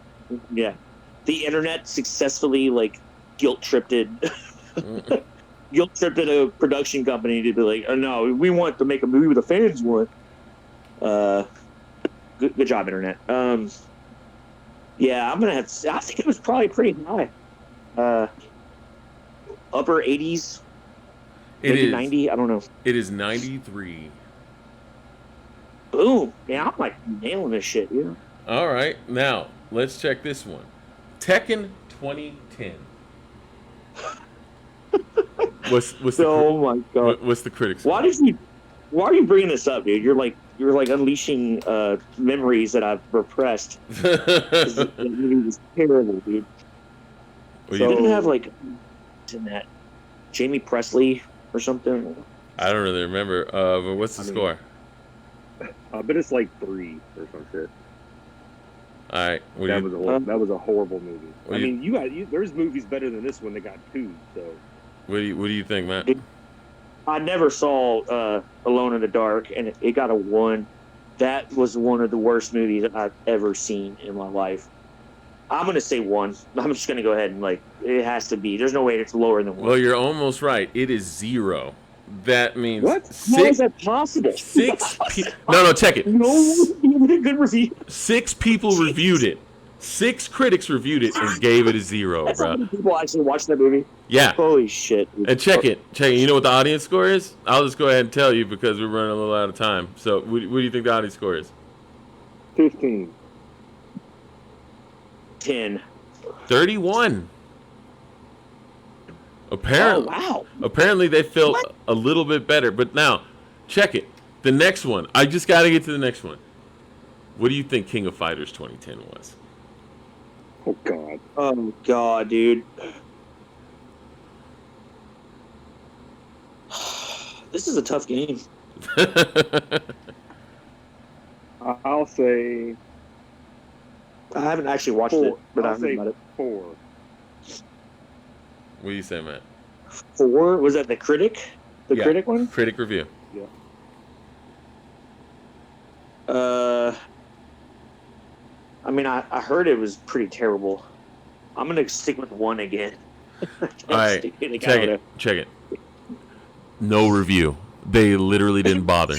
Yeah, the internet successfully like guilt tripped a production company to be like, oh no, we want to make a movie with the fans want. Good job, internet. Yeah, I'm gonna have to. I think it was probably pretty high. Upper 80s. It Maybe is 90. I don't know. It is 93. Boom. Yeah, I'm like nailing this shit. Yeah. All right, now let's check this one. Tekken 2010. What's the Oh my god. what's the critics? Why are you bringing this up, dude? You're like unleashing memories that I've repressed. That movie was terrible, dude. What do So, you- didn't have like in that Jamie Presley or something. I don't really remember. But what's the score? But it's like 3 or some shit. All right. What do That you, was a that was a horrible movie. What I do you- mean, there's movies better than this one that got 2. So what do you think, Matt? I never saw Alone in the Dark, and it got a 1. That was one of the worst movies I've ever seen in my life. I'm gonna say 1. I'm just gonna go ahead and it has to be. There's no way it's lower than 1. Well, you're almost right. It is 0. That means What? How is that possible? No, check it. No one gave it a good review. 6 people reviewed it. 6 critics reviewed it and gave it a 0, That's how bro. many people actually watched that movie. Yeah. Holy shit! Dude. And check it. You know what the audience score is? I'll just go ahead and tell you because we're running a little out of time. So, what do you think the audience score is? 15. 10. 31. Apparently, Oh wow! apparently they felt What? a little bit better. But now, check it. The next one. I just got to get to the next one. What do you think King of Fighters 2010 was? Oh God. Oh god, dude. This is a tough game. I'll say I haven't actually watched 4. it, but I'll I've say heard about it. 4. What do you say, Matt? 4? Was that the critic? The Yeah. critic one? Critic review. I mean, I heard it was pretty terrible. I'm gonna stick with 1 again. All right, check it. No review. They literally didn't bother.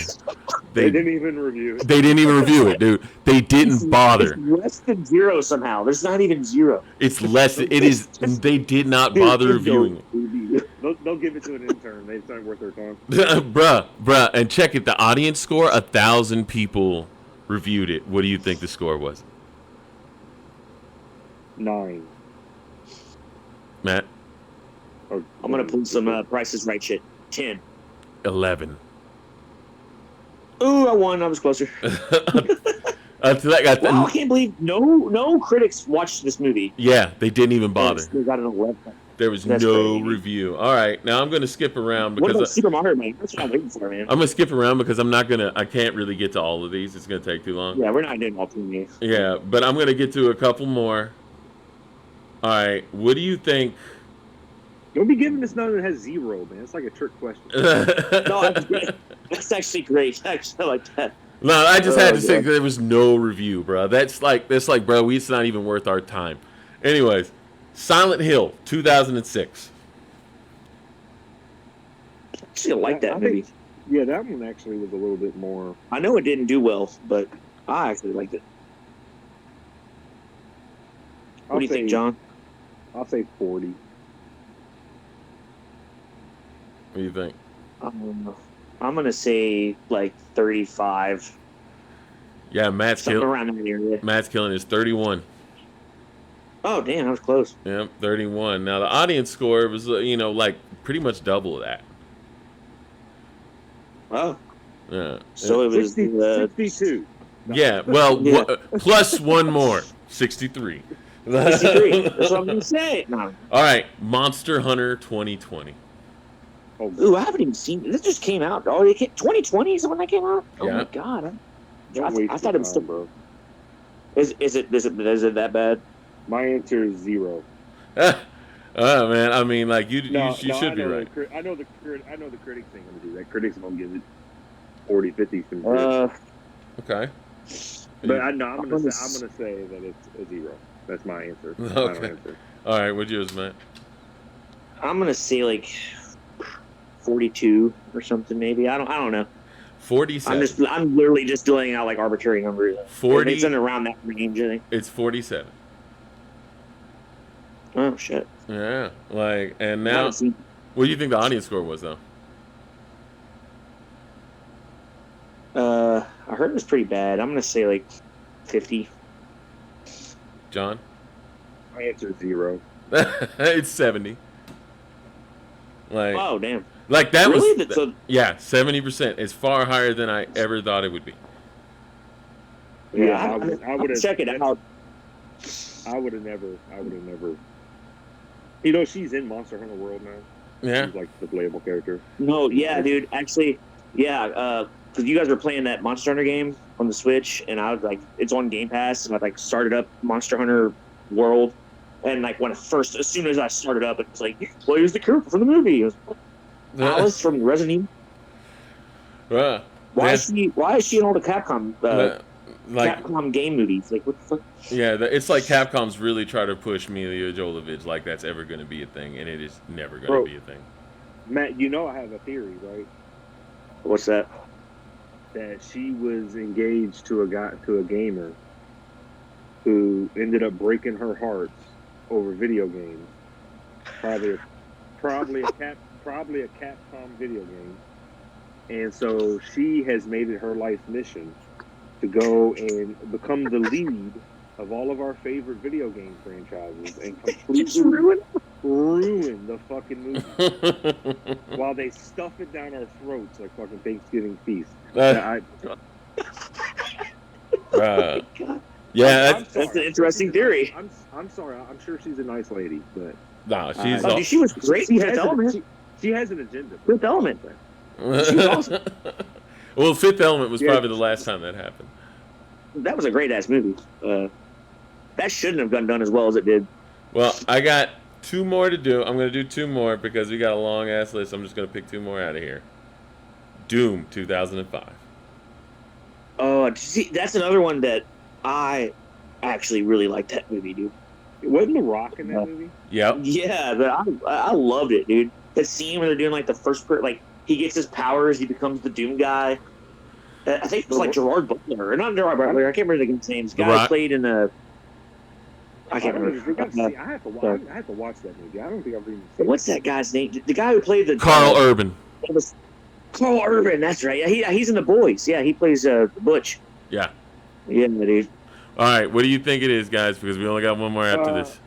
They didn't even review it. They didn't even review it, dude. They didn't bother. It's less than 0 somehow. There's not even 0. It's less. It is. They did not bother reviewing it. They'll give it to an intern. It's not worth their time. bruh. And check it. The audience score. 1,000 people reviewed it. What do you think the score was, 9. Matt? Or, I'm gonna pull some Price is Right shit. 10. 11. Ooh, I won. I was closer. Wow, I can't believe no critics watched this movie. Yeah, they didn't even bother. They got an 11. There was That's no crazy. review. All right, now I'm going to skip around What about because Super Mario Man? That's what I'm waiting for, man. I'm going to skip around because I can't really get to all of these. It's going to take too long. Yeah, we're not doing all three of these. Yeah, but I'm going to get to a couple more. All right, what do you think? Don't be giving us none that has 0, man. It's like a trick question. No, that's actually great. Actually, I like that. No, I just had to say God. there was no review, bro. That's like, bro, it's not even worth our time. Anyways, Silent Hill, 2006. Actually, I like that I movie. think- Yeah, that one actually was a little bit more. I know it didn't do well, but I actually liked it. What do you think, John? I'll say 40. What do you think? I'm gonna say like 35. Yeah, Matt's Something around that area. killing is 31. Oh, damn, that was close. Yep, 31. Now the audience score was, like pretty much double that. Oh, Yeah. so it was 62. Yeah. Well, Yeah. plus one more, 63. 63. That's what I'm gonna say. No. All right, Monster Hunter 2020. Oh, Ooh, I haven't even seen. This just came out. Oh, 2020 is when that came out. Oh Yeah. my god. don't waste I your thought it was time, still. bro. Is it that bad? My answer is 0. Oh man, I mean, like you No, should I be know right. I know the critics ain't gonna do that. Critics gonna give it 40, 50. Some shit. Okay. But I'm gonna say that it's a 0. That's my answer. Final Okay. answer. All right, what's yours, Matt? I'm gonna say like 42 or something. Maybe I don't know. 47. I'm literally just dealing out like arbitrary numbers. 40. It's in around that range, I think. It's 47. Oh shit. Yeah. Like, and I now, haven't seen- what do you think the audience score was, though? I heard it was pretty bad. I'm gonna say like 50. John? My answer is 0. It's 70. Like, Oh damn. like that Really? was, So, yeah, 70%. It's far higher than I ever thought it would be. Yeah, I I would have. check it out. I would have never. You know, she's in Monster Hunter World now. Yeah. She's like the playable character. No, yeah, dude. Actually, yeah. Because you guys were playing that Monster Hunter game on the Switch, and I was like, it's on Game Pass, and I like started up Monster Hunter World, and like as soon as I started up, it was like, play as the character from the movie. It was Alice from Resident Evil. Why is she in all the Capcom Capcom game movies? Like, what the fuck? Yeah, it's like Capcom's really trying to push Milla Jovovich like that's ever going to be a thing, and it is never going Bro. to be a thing. Matt, you know I have a theory, right? What's that? That she was engaged to a gamer who ended up breaking her heart over video games. Probably a Capcom video game. And so she has made it her life mission to go and become the lead of all of our favorite video game franchises and completely ruin the fucking movie while they stuff it down our throats like fucking Thanksgiving feast. Yeah, That's an interesting theory. I'm sorry. I'm sure she's a nice lady, but no, she's Dude, she was great in Fifth Element. she has an agenda. Fifth Element. She was awesome. Well, Fifth Element was Yeah. probably the last time that happened. That was a great ass movie. That shouldn't have gotten done as well as it did. Well, I got 2 more to do. I'm going to do 2 more because we got a long ass list. I'm just going to pick 2 more out of here. Doom 2005. Oh, see, that's another one that I actually really liked that movie, dude. Wasn't The Rock in that movie? Yep. Yeah, but I loved it, dude. That scene where they're doing like the first part, like he gets his powers, he becomes the Doom guy. I think it was like Gerard Butler, or not Gerard Butler. I can't remember the guy's name. The guy Rock? who played in I can't I remember. have to watch that movie. I don't think I've even. What's that guy's name? The guy who played the Carl Urban. It was Carl Urban. That's right. Yeah, he's in The Boys. Yeah, he plays Butch. Yeah. Yeah, dude. All right, what do you think it is, guys? Because we only got 1 more after this.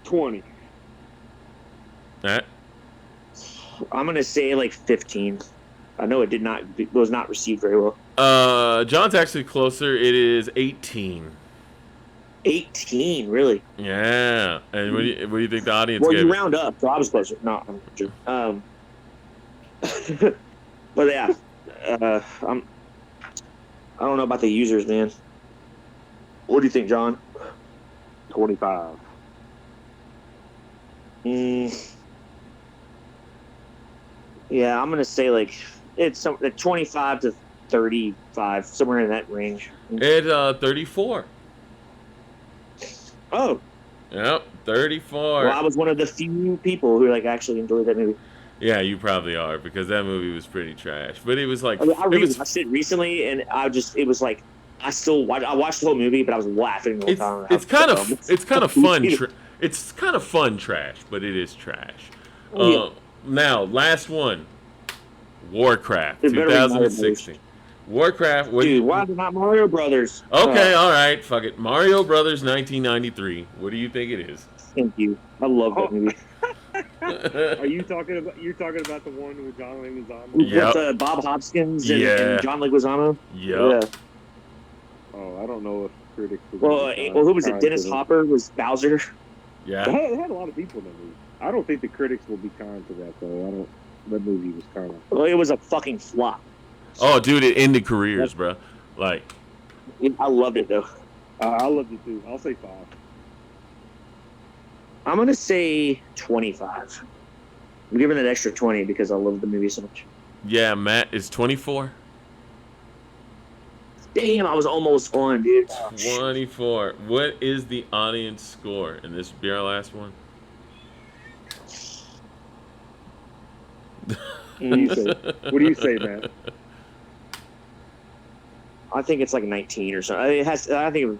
20. All right. I'm gonna say like 15. I know it was not received very well. John's actually closer. It is 18. 18, really? Yeah. And what do you think the audience Well, gave you it? round up, so I was closer. No, I'm sure. But yeah, I don't know about the users, man. What do you think, John? 25. Yeah, I'm gonna say like it's 25 to 35, somewhere in that range. It's 34. Oh, Yep, 34. well, I was one of the few people who like actually enjoyed that movie. Yeah, you probably are because that movie was pretty trash. But it was like I it was. rewatched it recently, and it was like I watched the whole movie, but I was laughing the whole time. It's kind of fun. It's kind of fun trash, but it is trash. Yeah. Now, last one, Warcraft, It better be Mario 2016. Warcraft. Dude, why is it not Mario Brothers? Okay, all right, fuck it. Mario Brothers 1993. What do you think it is? Thank you. I love that movie. Are you talking about the one with John Leguizamo? Yep. With Bob Hoskins and, Yeah. and John Leguizamo. Yep. Yeah. Oh, I don't know if critics. Well, who was it? Dennis Hopper was Bowser. Yeah. They had a lot of people in that movie. I don't think the critics will be kind to that though. That movie was kind of. Well, it was a fucking flop. Oh, dude, it ended careers, bro. Like, I loved it though. I loved it too. I'll say 5. I'm gonna say 25. I'm giving it an extra 20 because I love the movie so much. yeah, Matt is 24. Damn, I was almost on, dude. 24. What is the audience score? And this will be our last one. What do you say, Matt? I think it's like 19 or something. It has. I think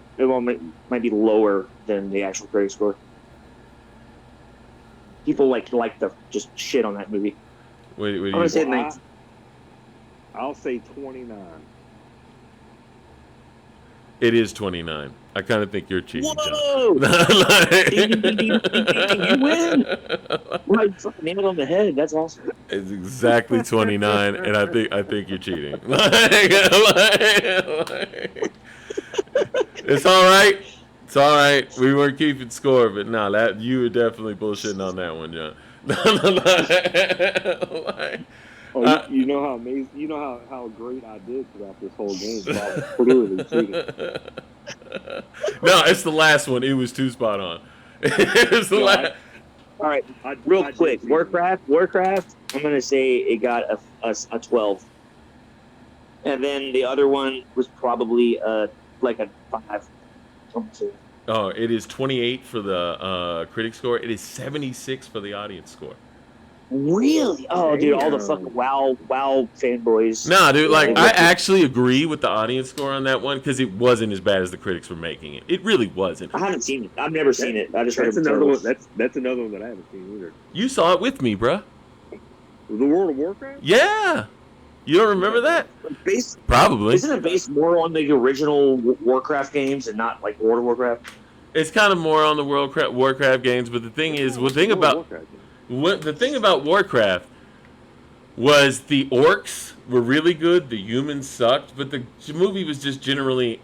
might be lower than the actual critic score. People like the just shit on that movie. What do I'm you gonna say Well, 19. I'll say 29. It is 29. I kind of think you're cheating, Whoa! John. Ding, ding, ding, ding, ding, you win. Right, fucking nail it on the head. That's awesome. It's exactly 29, and I think you're cheating. It's all right. It's all right. We weren't keeping score, but no, that you were definitely bullshitting on that one, John. Oh, you know how amazing, you know how great I did throughout this whole game. So I was clearly cheating. No, it's the last one. It was too spot on. It's the last. All right, I real did quick. cheat. Warcraft. I'm gonna say it got a 12, and then the other one was probably like a 5. Oh, it is 28 for the critic score. It is 76 for the audience score. Really? Oh, dude, all the Damn. fucking WoW fanboys. Nah, dude, like, Yeah. I actually agree with the audience score on that one because it wasn't as bad as the critics were making it. It really wasn't. I haven't seen it. I've never seen it. I just heard That's it was another terrible. one. That's another one that I haven't seen either. You saw it with me, bruh. The World of Warcraft. Yeah. You don't remember that? Probably. Isn't it based more on the original Warcraft games and not like World of Warcraft? It's kind of more on the Warcraft games, but the thing is, the thing about Warcraft was the orcs were really good, the humans sucked, but the movie was just generally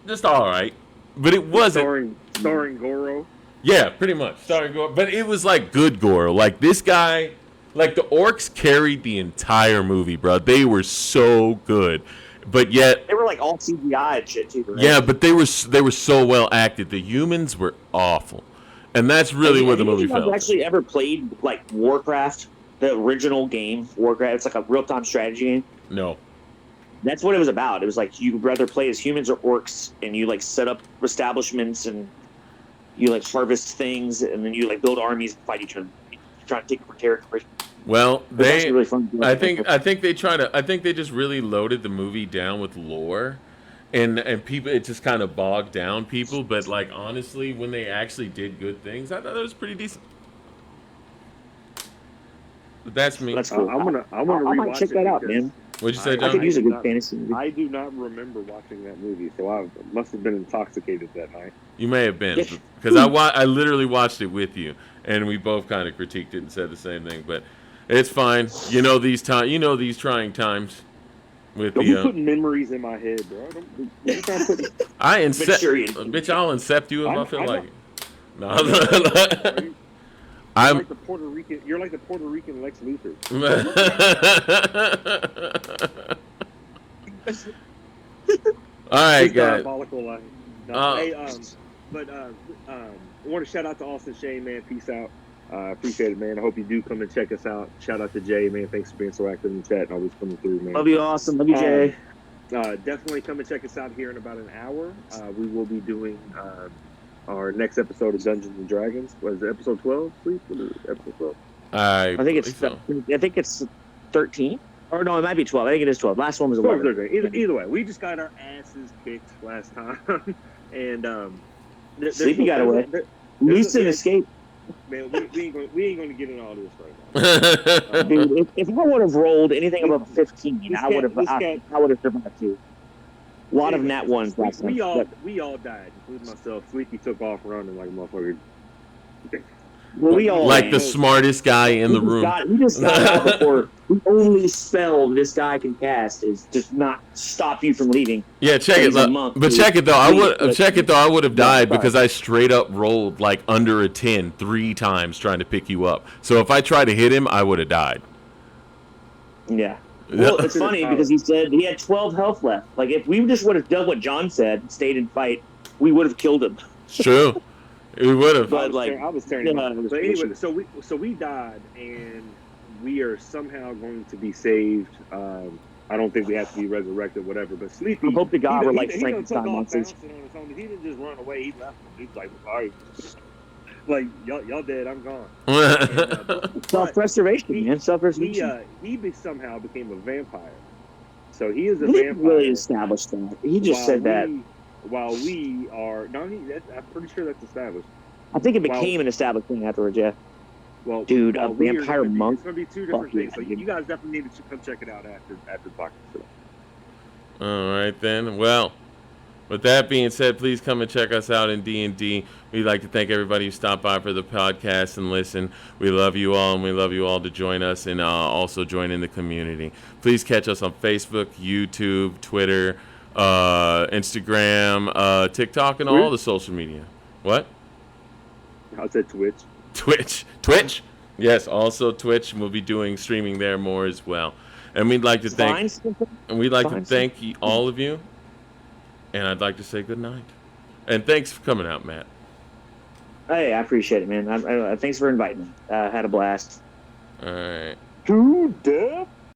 just all right. But it wasn't starring Goro. Yeah, pretty much starring Goro, but it was like good Goro. Like this guy, like the orcs carried the entire movie, bro. They were so good, but yet They were like all CGI and shit too. Right? yeah, but they were so well acted. The humans were awful, and that's really where the movie Have you fell. actually ever played like Warcraft, the original game Warcraft? It's like a real-time strategy game. No. That's what it was about. It was like you'd rather play as humans or orcs, and you like set up establishments and you like harvest things, and then you like build armies and fight each other, trying to take over territory. Well, It was actually really fun. I think they just really loaded the movie down with lore, and people, it just kind of bogged down people. But like honestly, when they actually did good things, I thought it was pretty decent. But that's me. That's cool. I'm gonna I might rewatch check it that out, because man. What'd you say, I John? could use a do good not- fantasy movie. I do not remember watching that movie, so I must have been intoxicated that night. You may have been, Yeah. because I literally watched it with you, and we both kind of critiqued it and said the same thing. But It's fine. You know these trying times with Don't be the. putting memories in my head, bro. Don't try putting. I Sure you- bitch. I'll incept you if I feel I know. like it. No, You're I'm. like the Puerto Rican. You're like the Puerto Rican Lex Luthor. All right, It's guys. diabolical. Like, no, I want to shout out to Austin Shane, man. Peace out. Appreciate it, man. I hope you do come and check us out. Shout out to Jay, man. Thanks for being so active in the chat and always coming through, man. Love you, awesome. Love you, Jay. Definitely come and check us out here in about an hour. We will be doing our next episode of Dungeons and Dragons. What is it, episode 12? Please, what is it, episode 12? I think it's so. I think it's 13. Or no, it might be 12. I think it is 12. Last one was 11. 12, 13. Either way, we just got our asses kicked last time, and Sleepy got away. Least an escape. Man, we ain't gonna get in all this right now. Dude, if I would have rolled anything above 15, I would have survived too. A lot of nat ones last time. We all died, including myself. Sleepy took off running like a motherfucker. Well, we all Like the smartest guy in the room. We just got out before. The only spell this guy can cast is just not stop you from leaving. Yeah, check it. But check it though. I would have died because I straight up rolled like under a 10 3 times trying to pick you up. So if I tried to hit him, I would have died. Yeah. Well, it's funny because he said he had 12 health left. Like if we just would have done what John said, stayed and fight, we would have killed him. It's true. We would have. But I was turning. But anyway, so we died, and we are somehow going to be saved. I don't think we have to be resurrected, whatever. But Sleepy, I hope to God we're like he Frankenstein monsters. He didn't just run away. He left him. He's like, all right, like y'all dead. I'm gone. Self-preservation, man. Self-preservation. He somehow became a vampire. So he is a He vampire. didn't really establish that. He just said that. While we are, I'm pretty sure that's established. I think it became an established thing afterwards, yeah. Well, dude, a vampire monk. It's going to be two different things. So Yeah. you guys definitely need to come check it out after the podcast. All right then. Well, with that being said, please come and check us out in D&D. We'd like to thank everybody who stopped by for the podcast and listen. We love you all, and we love you all to join us and also join in the community. Please catch us on Facebook, YouTube, Twitter, Instagram, TikTok, and all the social media. What? I said Twitch. Twitch. Yes, also Twitch. We'll be doing streaming there more as well. And we'd like to thank all of you. And I'd like to say good night. And thanks for coming out, Matt. Hey, I appreciate it, man. Thanks for inviting me. Had a blast. All right. To death.